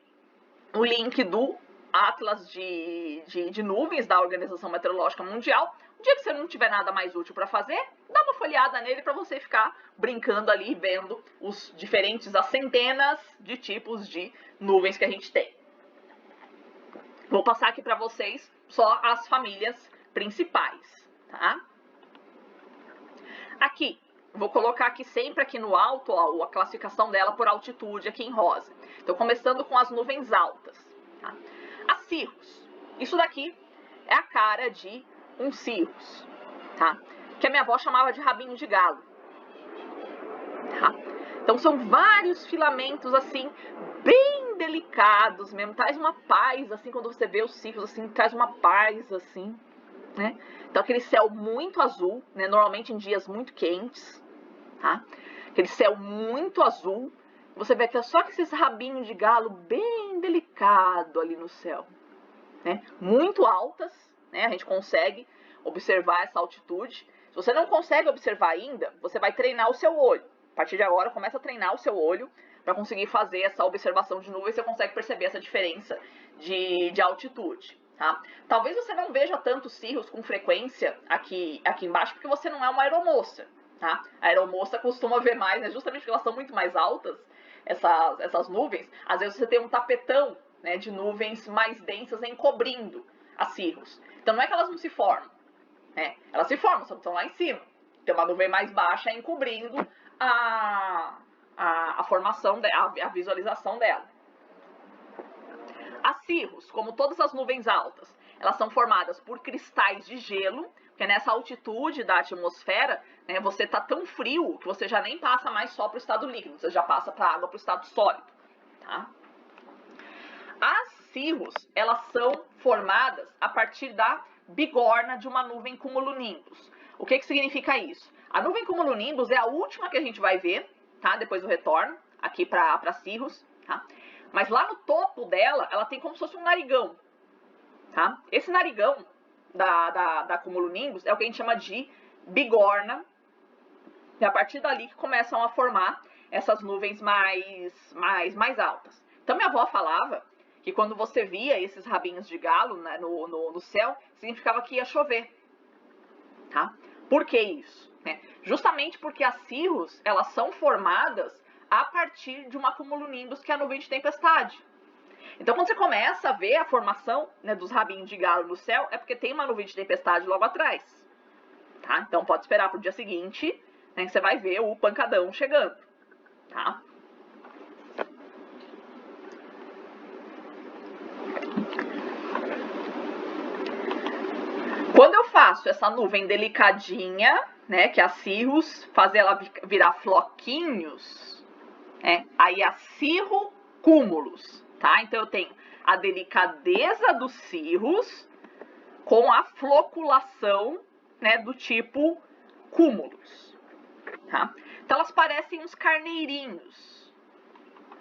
o link do Atlas de nuvens da Organização Meteorológica Mundial. O dia que você não tiver nada mais útil para fazer, dá uma folheada nele para você ficar brincando ali, vendo os diferentes, as centenas de tipos de nuvens que a gente tem. Vou passar aqui para vocês só as famílias principais, tá? Aqui, vou colocar aqui sempre aqui no alto, ó, a classificação dela por altitude aqui em rosa. Então, começando com as nuvens altas. Tá? As cirros. Isso daqui é a cara de um cirrus, tá? Que a minha avó chamava de rabinho de galo. Tá? Então, são vários filamentos, assim, bem delicados mesmo. Traz uma paz, assim, quando você vê os cirrus, assim, traz uma paz, assim, né? Então, aquele céu muito azul, né? Normalmente em dias muito quentes, tá? Aquele céu muito azul. Você vê que é só esses rabinhos de galo bem delicado ali no céu, né? Muito altas, né? A gente consegue observar essa altitude. Se você não consegue observar ainda, você vai treinar o seu olho. A partir de agora, começa a treinar o seu olho para conseguir fazer essa observação de nuvens. Você consegue perceber essa diferença de altitude. Tá? Talvez você não veja tantos cirros com frequência aqui embaixo, porque você não é uma aeromoça. Tá? A aeromoça costuma ver mais, né? Justamente porque elas são muito mais altas, essas nuvens. Às vezes você tem um tapetão, né, de nuvens mais densas encobrindo as cirros. Então não é que elas não se formam, né? Elas se formam, só estão lá em cima. Tem uma nuvem mais baixa encobrindo a formação, a visualização dela. As cirros, como todas as nuvens altas, elas são formadas por cristais de gelo, porque nessa altitude da atmosfera, né, você está tão frio que você já nem passa mais só para o estado líquido, você já passa para a água, para o estado sólido. Tá? As cirros, elas são formadas a partir da bigorna de uma nuvem cumulonimbus. O que significa isso? A nuvem cumulonimbus é a última que a gente vai ver, tá? Depois do retorno, aqui para cirros, tá? Mas lá no topo dela, ela tem como se fosse um narigão, tá? Esse narigão da cumulonimbus é o que a gente chama de bigorna. E a partir dali que começam a formar essas nuvens mais altas. Então, minha avó falava que quando você via esses rabinhos de galo, né, no céu, significava que ia chover. Tá? Por que isso? Justamente porque as cirros, elas são formadas a partir de uma cumulonimbus, que é a nuvem de tempestade. Então, quando você começa a ver a formação, né, dos rabinhos de galo no céu, é porque tem uma nuvem de tempestade logo atrás. Tá? Então, pode esperar para o dia seguinte, né, que você vai ver o pancadão chegando. Tá? Quando eu faço essa nuvem delicadinha, né, que é a cirrus, fazer ela virar floquinhos, né, aí é a cirrocúmulos. tá? Então eu tenho a delicadeza dos cirros com a floculação, né, do tipo cúmulos, tá? Então elas parecem uns carneirinhos,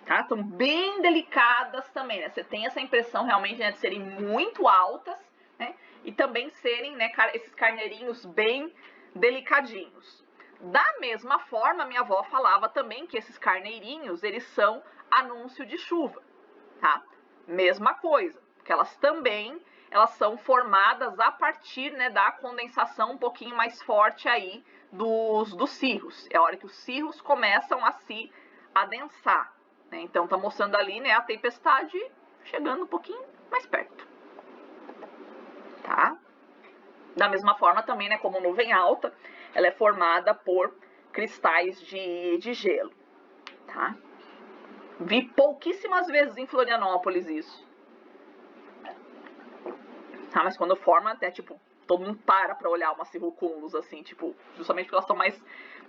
tá? Estão bem delicadas também, né? Você tem essa impressão realmente, né, de serem muito altas, né? E também serem, né, esses carneirinhos bem delicadinhos. Da mesma forma, minha avó falava também que esses carneirinhos, eles são anúncio de chuva, tá? Mesma coisa, porque elas são formadas a partir, né, da condensação um pouquinho mais forte aí dos cirros. É a hora que os cirros começam a se adensar, né? Então tá mostrando ali, né, a tempestade chegando um pouquinho mais perto, tá? Da mesma forma também, né, como nuvem alta, ela é formada por cristais de gelo, tá? Vi pouquíssimas vezes em Florianópolis isso. Tá, mas quando forma, até, tipo, todo mundo para olhar umas cirrocúmulos, assim, tipo, justamente porque elas estão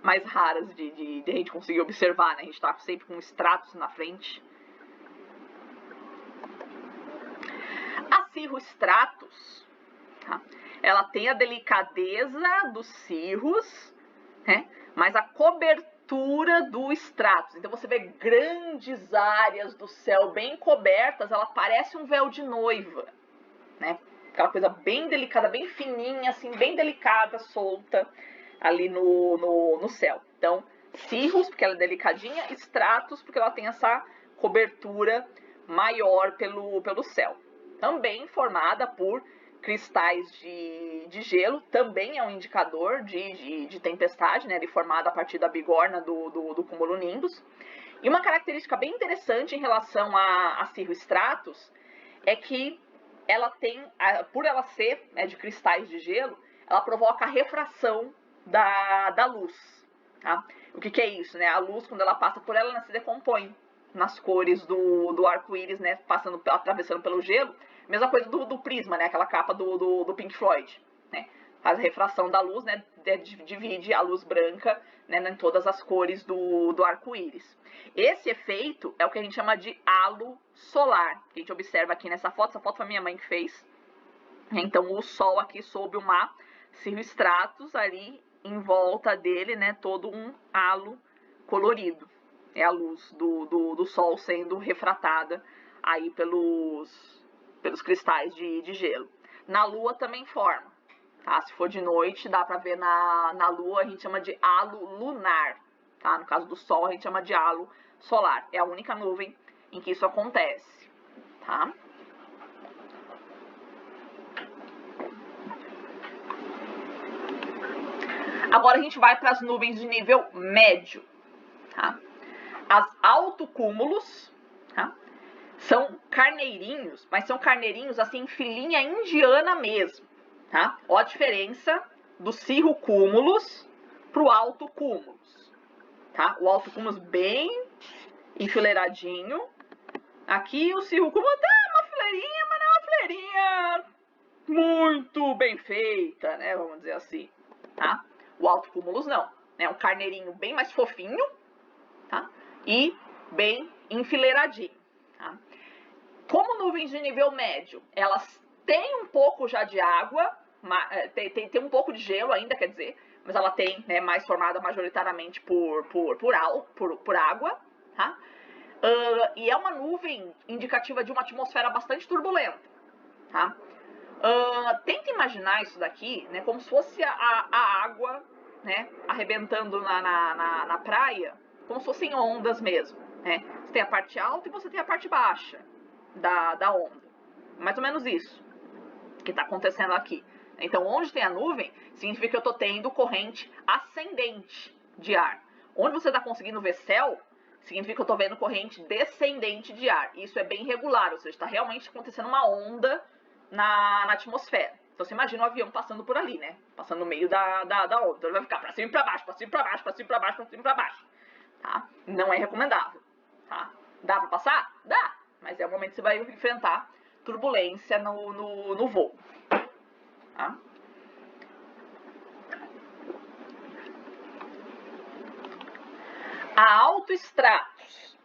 mais raras de a gente conseguir observar, né? A gente tá sempre com estratos na frente. A cirrostratus, tá? Ela tem a delicadeza dos cirros, né? Mas a cobertura do stratus. Então você vê grandes áreas do céu bem cobertas, ela parece um véu de noiva, né? Aquela coisa bem delicada, bem fininha, assim, bem delicada, solta ali no céu. Então, cirrus, porque ela é delicadinha, stratus, porque ela tem essa cobertura maior pelo céu. Também formada por cristais de gelo, também é um indicador de tempestade, né? Ele formado a partir da bigorna do cumulonimbus. E uma característica bem interessante em relação a cirrostratus é que ela tem, por ela ser, né, de cristais de gelo, ela provoca a refração da luz, tá? O que é isso, né? A luz, quando ela passa por ela se decompõe nas cores do arco-íris, né? Atravessando pelo gelo. Mesma coisa do prisma, né? Aquela capa do Pink Floyd, né? Faz a refração da luz, né? Divide a luz branca, né, em todas as cores do arco-íris. Esse efeito é o que a gente chama de halo solar, que a gente observa aqui nessa foto. Essa foto foi a minha mãe que fez. Então, o Sol aqui sob uma cirrostratus, ali em volta dele, né, todo um halo colorido. É a luz do Sol sendo refratada aí pelos cristais de gelo. Na Lua também forma, tá? Se for de noite, dá pra ver na Lua, a gente chama de halo lunar, tá? No caso do Sol, a gente chama de halo solar. É a única nuvem em que isso acontece, tá? Agora a gente vai para as nuvens de nível médio, tá? As altocúmulos, tá? São carneirinhos, mas são carneirinhos assim em filinha indiana mesmo, tá? Ó a diferença do cirrocúmulos pro altocúmulos, tá? O altocúmulos bem enfileiradinho. Aqui o cirrocúmulo tá uma fileirinha, mas não é uma fileirinha muito bem feita, né? Vamos dizer assim, tá? O altocúmulos não, né? Um carneirinho bem mais fofinho, tá? E bem enfileiradinho, tá? Como nuvens de nível médio, elas têm um pouco já de água, tem um pouco de gelo ainda, quer dizer, mas ela tem, né, mais formada majoritariamente por água, tá? E é uma nuvem indicativa de uma atmosfera bastante turbulenta, tá? Tenta imaginar isso daqui, né, como se fosse a água, né, arrebentando na praia, como se fossem ondas mesmo, né? Você tem a parte alta e você tem a parte baixa da onda. Mais ou menos isso que está acontecendo aqui. Então, onde tem a nuvem, significa que eu estou tendo corrente ascendente de ar. Onde você está conseguindo ver céu, significa que eu estou vendo corrente descendente de ar. Isso é bem regular, ou seja, está realmente acontecendo uma onda na atmosfera. Então você imagina um avião passando por ali, né? Passando no meio da onda. Então ele vai ficar para cima e para baixo, para cima e para baixo, para cima e para baixo, para cima e para baixo. Tá? Não é recomendável. Tá? Dá para passar? Dá. Mas é o momento que você vai enfrentar turbulência no voo. Tá? A altoestratos.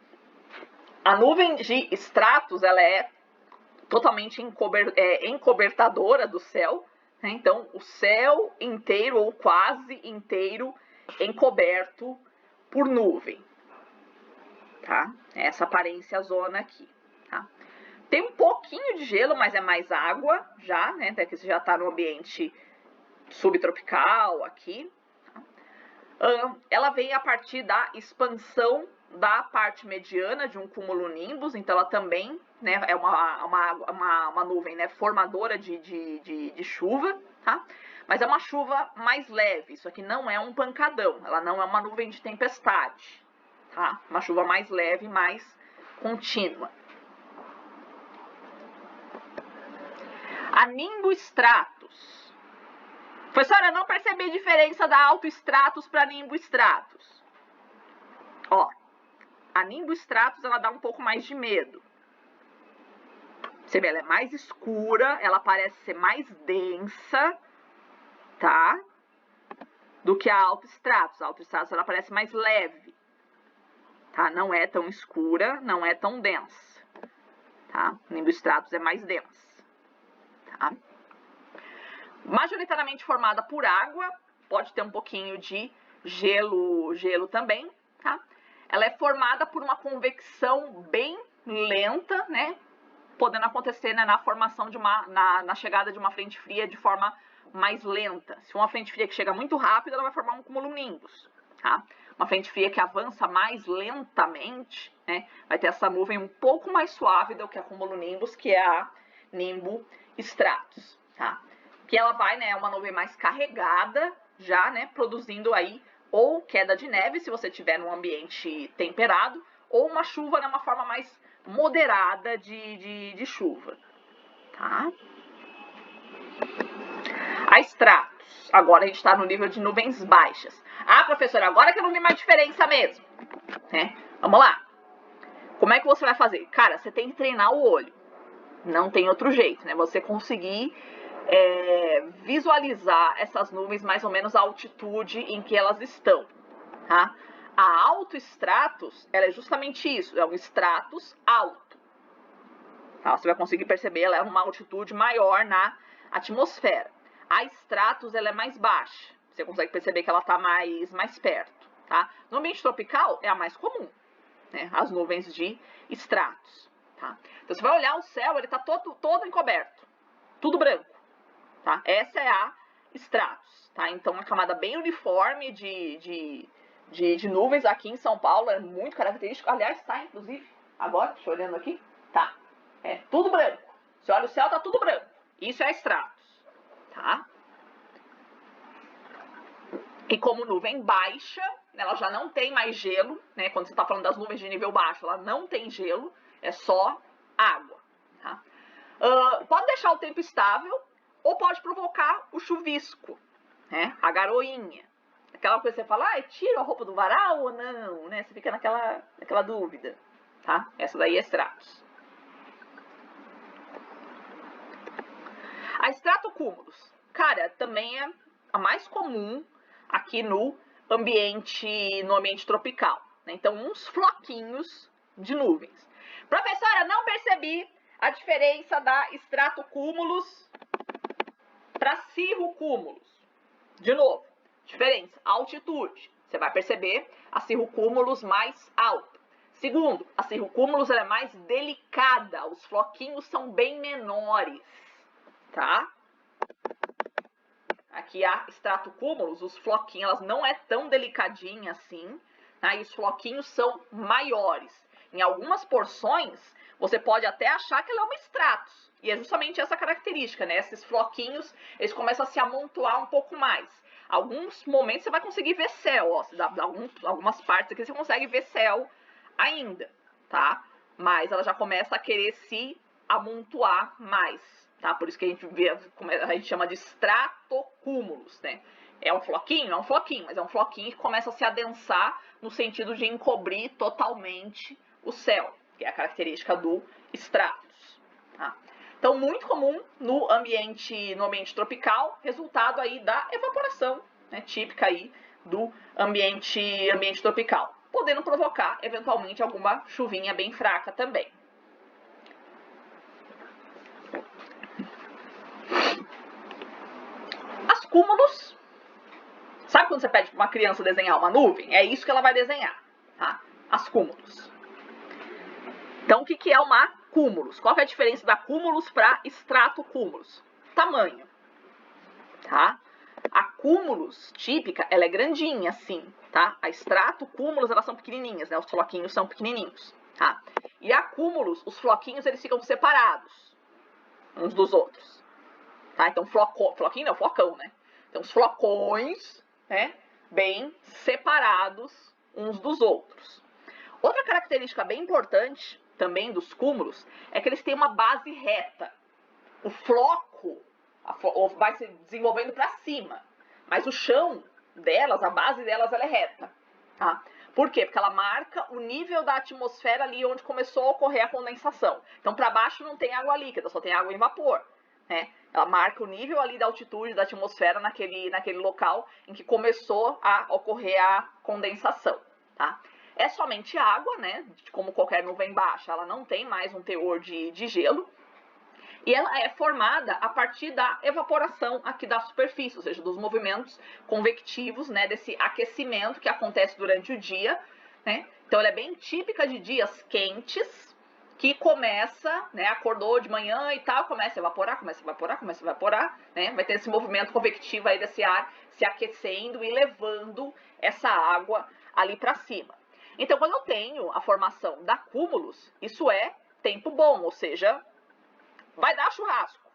A nuvem de estratos, ela é totalmente encobertadora do céu, né? Então, o céu inteiro ou quase inteiro encoberto por nuvem, tá? Essa aparência zona aqui, tá? Tem um pouquinho de gelo, mas é mais água já, né? Até que você já está no ambiente subtropical aqui. Ela vem a partir da expansão da parte mediana de um cumulonimbus, então ela também, né, é uma nuvem, né, formadora de chuva, tá? Mas é uma chuva mais leve, isso aqui não é um pancadão, ela não é uma nuvem de tempestade, tá? Uma chuva mais leve, mais contínua. A nimboestratos. Professora, eu não percebi a diferença da altoestratos para nimboestratos. Ó, a nimboestratos, ela dá um pouco mais de medo. Você vê, ela é mais escura, ela parece ser mais densa, tá? Do que a altoestratos. A altoestratos, ela parece mais leve, tá? Não é tão escura, não é tão densa, tá? Nimboestratos é mais densa, tá? Majoritariamente formada por água, pode ter um pouquinho de gelo também, tá? Ela é formada por uma convecção bem lenta, né? Podendo acontecer, né, na formação na chegada de uma frente fria de forma mais lenta. Se uma frente fria que chega muito rápido, ela vai formar um cumulonimbus, tá? Uma frente fria que avança mais lentamente, né, vai ter essa nuvem um pouco mais suave do que a cumulonimbus, que é a nimboestratos, tá? Que ela vai, né, é uma nuvem mais carregada já, né, produzindo aí ou queda de neve, se você tiver num ambiente temperado, ou uma chuva, né, uma forma mais moderada de chuva, tá? A estratos, agora a gente está no nível de nuvens baixas. Ah, professora, agora que eu não vi mais diferença mesmo, né? Vamos lá. Como é que você vai fazer? Cara, você tem que treinar o olho. Não tem outro jeito, né? Você conseguir visualizar essas nuvens mais ou menos a altitude em que elas estão, tá? A altoestratos, ela é justamente isso, é um estratos alto. Tá? Você vai conseguir perceber, ela é uma altitude maior na atmosfera. A estratos, ela é mais baixa. Você consegue perceber que ela está mais perto, tá? No ambiente tropical, é a mais comum, né? As nuvens de estratos, tá? Então, você vai olhar o céu, ele está todo encoberto, tudo branco. Tá? Essa é a estratos, tá? Então, uma camada bem uniforme de nuvens aqui em São Paulo, é muito característico. Aliás, tá, inclusive, agora, deixa eu olhando aqui, tá? É tudo branco. Você olha o céu, tá tudo branco. Isso é estratos, tá? E como nuvem baixa, ela já não tem mais gelo, né? Quando você tá falando das nuvens de nível baixo, ela não tem gelo, é só água, tá? Pode deixar o tempo estável, ou pode provocar o chuvisco, né? A garoinha. Aquela coisa que você fala, tira a roupa do varal ou não, né? Você fica naquela dúvida, tá? Essa daí é estratos. A estratocúmulos, cara, também é a mais comum aqui no ambiente tropical, né? Então, uns floquinhos de nuvens. Professora, não percebi a diferença da estratocúmulos para cirrocúmulos. De novo, diferença, altitude. Você vai perceber a cirrocúmulos mais alta. Segundo, a cirrocúmulos ela é mais delicada, os floquinhos são bem menores, tá? Aqui a estratocúmulos, os floquinhos, elas não é tão delicadinha assim, tá? E os floquinhos são maiores. Em algumas porções, você pode até achar que ela é uma estratos. E é justamente essa característica, né? Esses floquinhos, eles começam a se amontoar um pouco mais. Alguns momentos você vai conseguir ver céu, ó. Algumas partes aqui você consegue ver céu ainda, tá? Mas ela já começa a querer se amontoar mais, tá? Por isso que a gente chama de estratocúmulos, né? É um floquinho? É um floquinho, mas é um floquinho que começa a se adensar no sentido de encobrir totalmente o céu, que é a característica do estratos, tá? Então, muito comum no ambiente tropical, resultado aí da evaporação, né, típica aí do ambiente tropical. podendo provocar, eventualmente, alguma chuvinha bem fraca também. As cúmulos, sabe quando você pede para uma criança desenhar uma nuvem? É isso que ela vai desenhar, tá? As cúmulos. Então, o que é uma cúmulos? Qual é a diferença da cúmulos para estratocúmulos? Tamanho, tá? A cúmulos típica, ela é grandinha, assim, tá? A estratocúmulos, elas são pequenininhas, né? Os floquinhos são pequenininhos, tá? E a cúmulos, os floquinhos, eles ficam separados uns dos outros, tá? Então, floquinho não, flocão, né? Então, os flocões, né? Bem separados uns dos outros. Outra característica bem importante também dos cúmulos é que eles têm uma base reta. O floco vai se desenvolvendo para cima, mas o chão delas, a base delas, ela é reta, tá? Por quê? Porque ela marca o nível da atmosfera ali onde começou a ocorrer a condensação. Então, para baixo não tem água líquida, só tem água em vapor, né? Ela marca o nível ali da altitude da atmosfera naquele local em que começou a ocorrer a condensação, tá? É somente água, né? Como qualquer nuvem baixa, ela não tem mais um teor de gelo. E ela é formada a partir da evaporação aqui da superfície, ou seja, dos movimentos convectivos, né? Desse aquecimento que acontece durante o dia, né? Então, ela é bem típica de dias quentes, que começa, né? Acordou de manhã e tal, começa a evaporar, né? Vai ter esse movimento convectivo aí desse ar se aquecendo e levando essa água ali para cima. Então, quando eu tenho a formação da cúmulos, isso é tempo bom, ou seja, vai dar churrasco,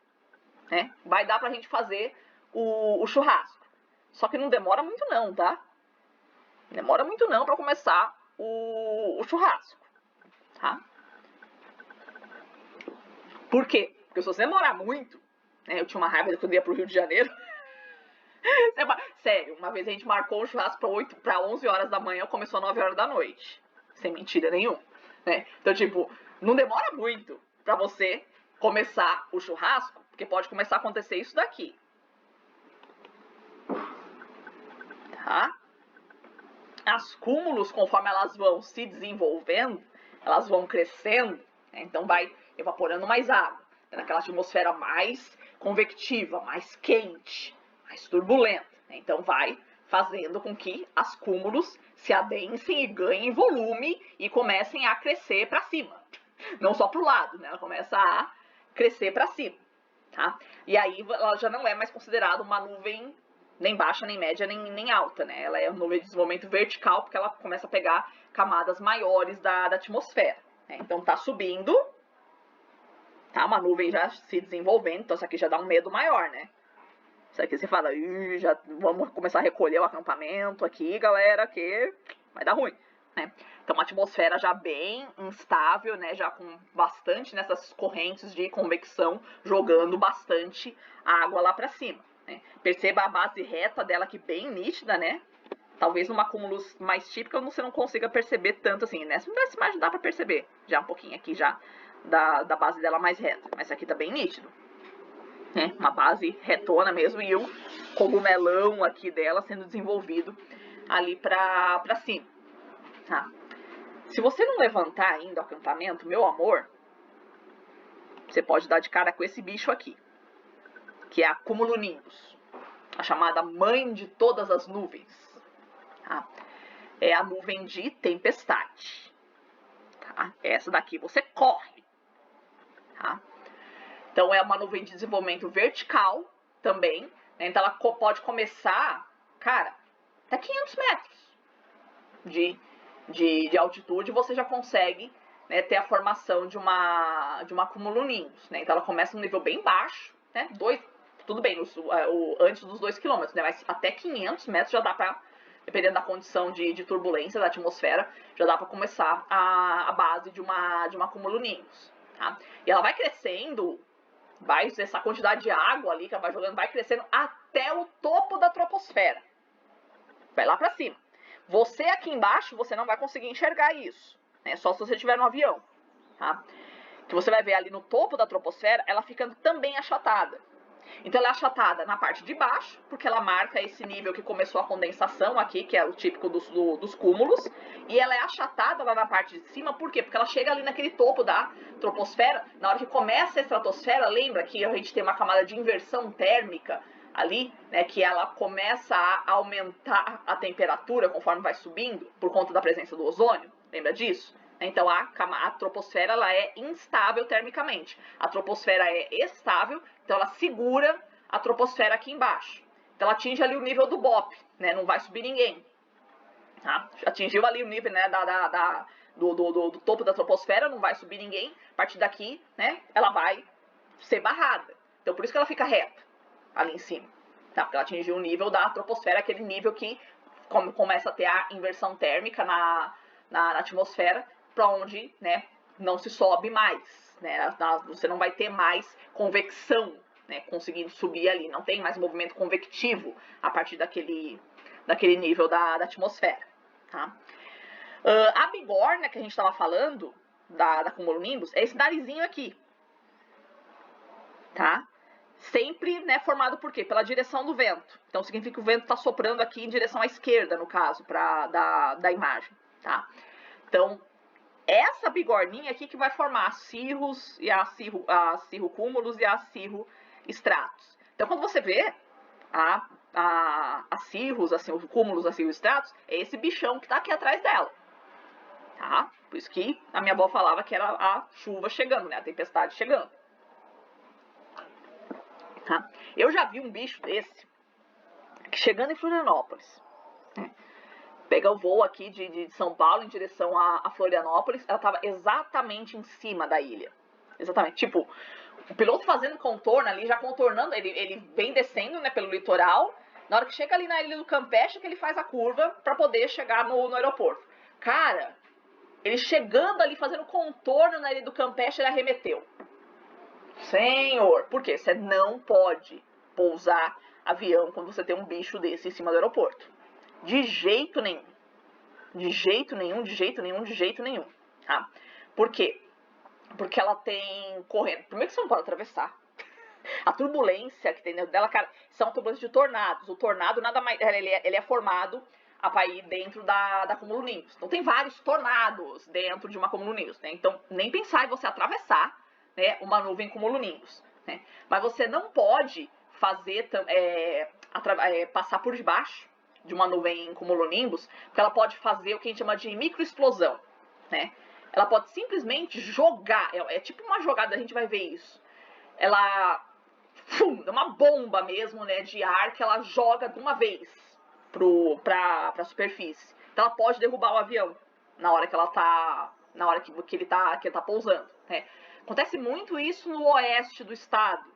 né? Vai dar pra gente fazer o churrasco. Só que não demora muito não, tá? Não demora muito não pra começar o churrasco, tá? Por quê? Porque se você demorar muito, né? Eu tinha uma raiva quando eu ia pro Rio de Janeiro. Sério, uma vez a gente marcou o churrasco pra 11 horas da manhã, começou às 9 horas da noite. Sem mentira nenhuma, né? Então, tipo, não demora muito pra você começar o churrasco, porque pode começar a acontecer isso daqui. Tá? As cúmulos, conforme elas vão se desenvolvendo, elas vão crescendo, né? Então vai evaporando mais água, naquela atmosfera mais convectiva, mais quente, mais turbulenta, né? Então vai fazendo com que as cúmulos se adensem e ganhem volume e comecem a crescer para cima. Não só para o lado, né? Ela começa a crescer para cima, tá? E aí ela já não é mais considerada uma nuvem nem baixa, nem média, nem alta, né? Ela é uma nuvem de desenvolvimento vertical, porque ela começa a pegar camadas maiores da atmosfera, né? Então tá subindo, tá? Uma nuvem já se desenvolvendo, então isso aqui já dá um medo maior, né? Isso aqui você fala, já vamos começar a recolher o acampamento aqui, galera, que vai dar ruim, né? Então, uma atmosfera já bem instável, né? Já com bastante nessas correntes de convecção, jogando bastante água lá para cima, né? Perceba a base reta dela aqui bem nítida, né? Talvez numa cúmulos mais típica você não consiga perceber tanto assim, né? Nessa imagem dá para perceber já um pouquinho aqui já da base dela mais reta, mas aqui tá bem nítido, né? Uma base retona mesmo e o cogumelão aqui dela sendo desenvolvido ali pra cima, tá? Se você não levantar ainda o acampamento, meu amor, você pode dar de cara com esse bicho aqui, que é a cumulonimbus, a chamada mãe de todas as nuvens, tá? É a nuvem de tempestade, tá? Essa daqui você corre, tá? Então, é uma nuvem de desenvolvimento vertical também, né? Então ela pode começar, cara, até 500 metros de altitude, você já consegue, né, ter a formação de uma cumulonimbus, né? Então ela começa num nível bem baixo, né? Tudo bem, antes dos 2 km, né? Mas até 500 metros já dá para, dependendo da condição de turbulência da atmosfera, já dá para começar a base de uma cumulonimbus, tá? E ela vai crescendo, essa quantidade de água ali que ela vai jogando, vai crescendo até o topo da troposfera. Vai lá para cima. Você aqui embaixo, você não vai conseguir enxergar isso, né? Só se você estiver no avião, tá? Que você vai ver ali no topo da troposfera, ela ficando também achatada. Então ela é achatada na parte de baixo, porque ela marca esse nível que começou a condensação aqui, que é o típico dos cúmulos, e ela é achatada lá na parte de cima, por quê? Porque ela chega ali naquele topo da troposfera, na hora que começa a estratosfera, lembra que a gente tem uma camada de inversão térmica ali, né, que ela começa a aumentar a temperatura conforme vai subindo, por conta da presença do ozônio, lembra disso? Então a troposfera ela é instável termicamente. A troposfera é estável, então ela segura a troposfera aqui embaixo. Então ela atinge ali o nível do BOP, né? Não vai subir ninguém. Tá? Atingiu ali o nível, né, do topo da troposfera, não vai subir ninguém. A partir daqui, né, ela vai ser barrada. Então por isso que ela fica reta ali em cima. Tá? Porque ela atingiu o nível da troposfera, aquele nível que começa a ter a inversão térmica na atmosfera, para onde, né, não se sobe mais, né, você não vai ter mais convecção, né, conseguindo subir ali, não tem mais movimento convectivo a partir daquele nível da atmosfera, tá? A bigorna que a gente estava falando, da cumulonimbus, é esse narizinho aqui, tá? Sempre, né, formado por quê? Pela direção do vento. Então significa que o vento está soprando aqui em direção à esquerda, no caso, da imagem, tá? Então, essa bigorninha aqui que vai formar a cirrus e a cirrocúmulos e a cirroestratos. Então, quando você vê a cirrus, assim, os cúmulos, a cirroestratos, é esse bichão que está aqui atrás dela. Tá? Por isso que a minha avó falava que era a chuva chegando, né? A tempestade chegando. Tá? Eu já vi um bicho desse chegando em Florianópolis. Né? Pega o voo aqui de São Paulo em direção a Florianópolis, ela estava exatamente em cima da ilha. Exatamente. Tipo, o piloto fazendo contorno ali, já contornando, ele vem descendo, né, pelo litoral. Na hora que chega ali na ilha do Campeche, que ele faz a curva para poder chegar no aeroporto. Cara, ele chegando ali, fazendo contorno na ilha do Campeche, ele arremeteu. Senhor, por quê? Você não pode pousar avião quando você tem um bicho desse em cima do aeroporto. De jeito nenhum. De jeito nenhum, de jeito nenhum, de jeito nenhum. Tá? Por quê? Porque ela tem corrente. Primeiro que você não pode atravessar. A turbulência que tem dentro dela, cara, são turbulências de tornados. O tornado nada mais. Ele é formado aí dentro da cumulonimbus. Então tem vários tornados dentro de uma cumulonimbus. Né? Então, nem pensar em você atravessar, né, uma nuvem cumulonimbus. Né? Mas você não pode fazer passar por debaixo de uma nuvem cumulonimbus, porque ela pode fazer o que a gente chama de microexplosão, né? Ela pode simplesmente jogar, é tipo uma jogada, a gente vai ver isso. Ela é uma bomba mesmo, né, de ar que ela joga de uma vez pra superfície. Então ela pode derrubar o avião na hora que ele tá pousando, né? Acontece muito isso no oeste do estado,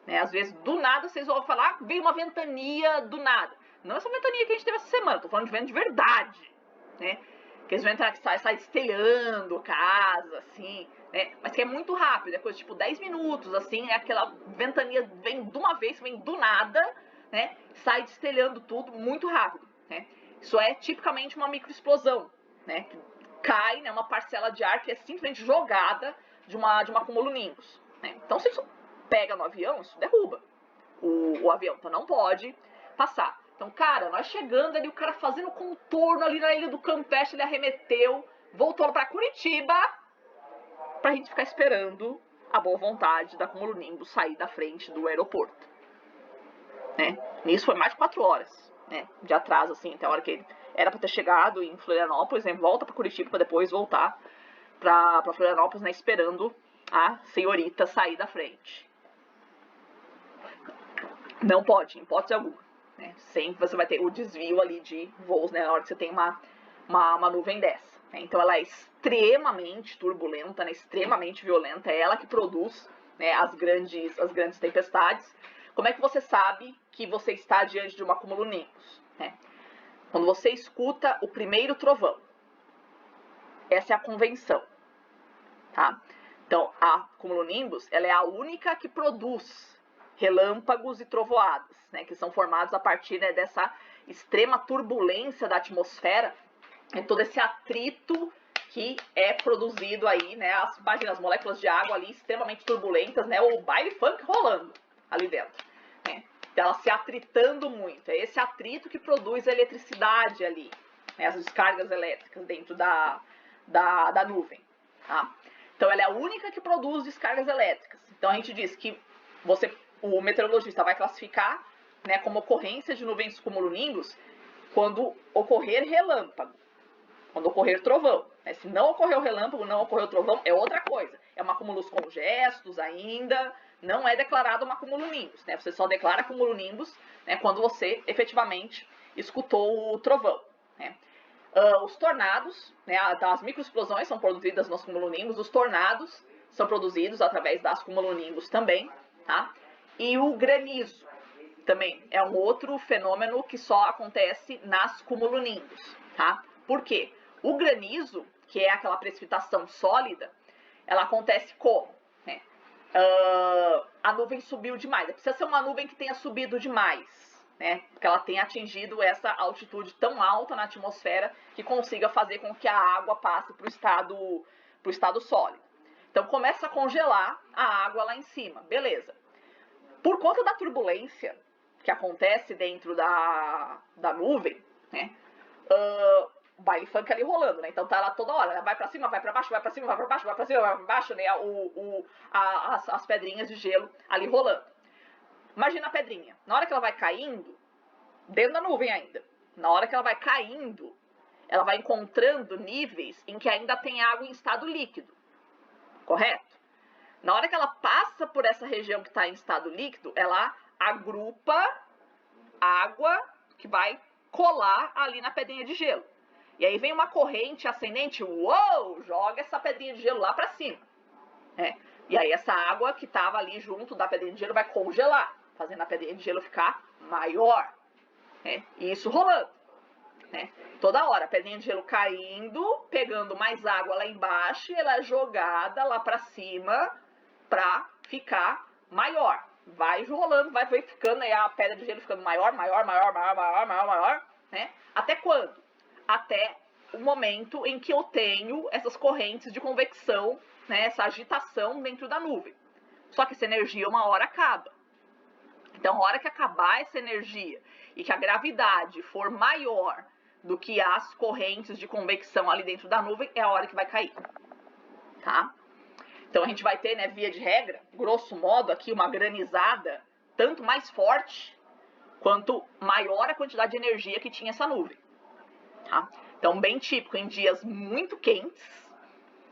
né? Às vezes do nada vocês vão falar, veio uma ventania do nada. Não essa ventania que a gente teve essa semana, tô falando de vento de verdade, né? Aqueles ventos que sai destelhando casa, assim, né? Mas que é muito rápido, é coisa tipo 10 minutos, assim, é aquela ventania vem de uma vez, vem do nada, né? Sai destelhando tudo muito rápido, né? Isso é tipicamente uma microexplosão, né? Cai, né, uma parcela de ar que é simplesmente jogada de uma cumulonimbus, né? Então se isso pega no avião, isso derruba o avião, então não pode passar. Então, cara, nós chegando ali, o cara fazendo contorno ali na ilha do Campeche, ele arremeteu, voltou para Curitiba, pra gente ficar esperando a boa vontade da cumulonimbus sair da frente do aeroporto. Né? Nisso foi mais de 4 horas, né, de atraso, assim, até a hora que ele era para ter chegado em Florianópolis, né, volta para Curitiba para depois voltar para Florianópolis, né, esperando a senhorita sair da frente. Não pode, em hipótese alguma. Né? Sempre você vai ter o desvio ali de voos, né, na hora que você tem uma nuvem dessa. Né? Então ela é extremamente turbulenta, né, extremamente violenta, é ela que produz, né, as grandes tempestades. Como é que você sabe que você está diante de uma cumulonimbus? Né? Quando você escuta o primeiro trovão. Essa é a convenção. Tá? Então a cumulonimbus ela é a única que produz relâmpagos e trovoadas, né, que são formados a partir, né, dessa extrema turbulência da atmosfera, e todo esse atrito que é produzido aí, né, as moléculas de água ali extremamente turbulentas, né, o baile funk rolando, ali dentro, né? Ela se atritando muito. É esse atrito que produz a eletricidade ali, né? As descargas elétricas dentro da nuvem, tá? Então ela é a única que produz descargas elétricas. Então a gente diz que o meteorologista vai classificar, né, como ocorrência de nuvens cumulonimbus quando ocorrer relâmpago, quando ocorrer trovão. Né? Se não ocorreu relâmpago, não ocorreu trovão, é outra coisa. É uma cumulus congestus ainda, não é declarado uma cumulonimbus. Né? Você só declara cumulonimbus, né, quando você efetivamente escutou o trovão. Né? Os tornados, né, as microexplosões são produzidas nos cumulonimbus, os tornados são produzidos através das cumulonimbus também, tá? E o granizo também é um outro fenômeno que só acontece nas cumulonimbus, tá? Por quê? O granizo, que é aquela precipitação sólida, ela acontece como? Né? A nuvem subiu demais. Precisa ser uma nuvem que tenha subido demais, né? Porque ela tenha atingido essa altitude tão alta na atmosfera que consiga fazer com que a água passe para o estado sólido. Então começa a congelar a água lá em cima, beleza. Por conta da turbulência que acontece dentro da nuvem, né? O baile funk ali rolando, né? Então tá lá toda hora, né? Vai pra cima, vai pra baixo, vai pra cima, vai pra baixo, vai pra cima, vai pra baixo, né? As pedrinhas de gelo ali rolando. Imagina a pedrinha, na hora que ela vai caindo, dentro da nuvem ainda, na hora que ela vai caindo, ela vai encontrando níveis em que ainda tem água em estado líquido, correto? Na hora que ela passa por essa região que está em estado líquido, ela agrupa água que vai colar ali na pedrinha de gelo. E aí vem uma corrente ascendente, uou, joga essa pedrinha de gelo lá para cima. Né? E aí essa água que estava ali junto da pedrinha de gelo vai congelar, fazendo a pedrinha de gelo ficar maior. Né? E isso rolando. Né? Toda hora, a pedrinha de gelo caindo, pegando mais água lá embaixo, e ela é jogada lá para cima para ficar maior. Vai rolando, vai ficando, aí a pedra de gelo ficando maior, né? Até quando? Até o momento em que eu tenho essas correntes de convecção, né, essa agitação dentro da nuvem. Só que essa energia uma hora acaba. Então, a hora que acabar essa energia e que a gravidade for maior do que as correntes de convecção ali dentro da nuvem, é a hora que vai cair. Tá? Então, a gente vai ter, né, via de regra, grosso modo aqui, uma granizada tanto mais forte quanto maior a quantidade de energia que tinha essa nuvem. Tá? Então, bem típico em dias muito quentes,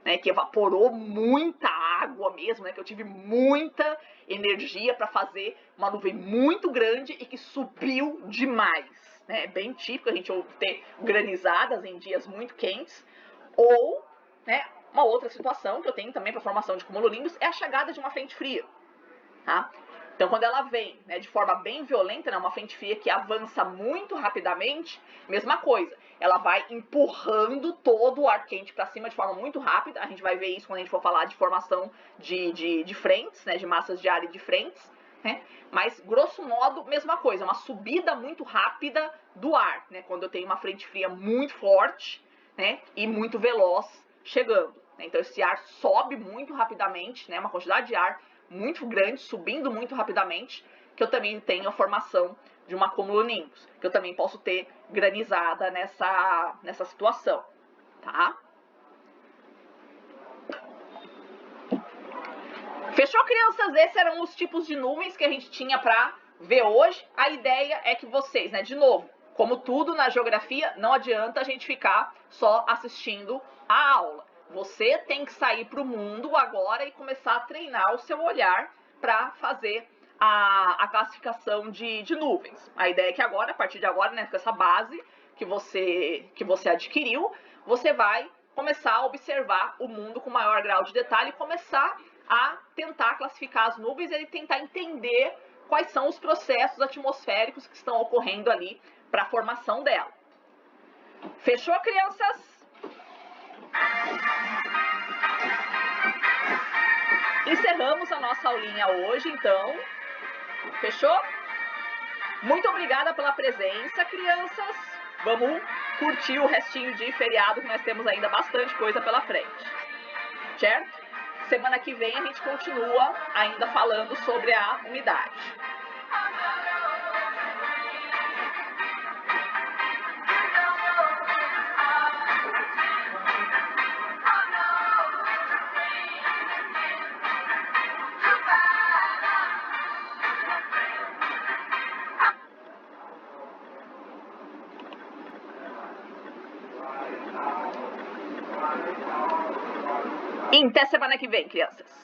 né, que evaporou muita água mesmo, né, que eu tive muita energia para fazer uma nuvem muito grande e que subiu demais. Né? É bem típico a gente ter granizadas em dias muito quentes. Ou, né, uma outra situação que eu tenho também para formação de cumulonimbus é a chegada de uma frente fria. Tá? Então, quando ela vem, né, de forma bem violenta, né, uma frente fria que avança muito rapidamente, mesma coisa, ela vai empurrando todo o ar quente para cima de forma muito rápida. A gente vai ver isso quando a gente for falar de formação de frentes, né, de massas de ar e de frentes. Né? Mas, grosso modo, mesma coisa, uma subida muito rápida do ar, né, quando eu tenho uma frente fria muito forte, né, e muito veloz chegando. Né? Então, esse ar sobe muito rapidamente, né, uma quantidade de ar muito grande, subindo muito rapidamente, que eu também tenho a formação de uma cumulonimbus, que eu também posso ter granizada nessa situação, tá? Fechou, crianças? Esses eram os tipos de nuvens que a gente tinha para ver hoje. A ideia é que vocês, né, de novo, como tudo na geografia, não adianta a gente ficar só assistindo a aula. Você tem que sair para o mundo agora e começar a treinar o seu olhar para fazer a classificação de nuvens. A ideia é que agora, a partir de agora, né, com essa base que você adquiriu, você vai começar a observar o mundo com maior grau de detalhe e começar a tentar classificar as nuvens e tentar entender quais são os processos atmosféricos que estão ocorrendo ali para a formação dela. Fechou, crianças? Encerramos a nossa aulinha hoje, então. Fechou? Muito obrigada pela presença, crianças. Vamos curtir o restinho de feriado, que nós temos ainda bastante coisa pela frente. Certo? Semana que vem a gente continua ainda falando sobre a umidade. E até semana que vem, crianças.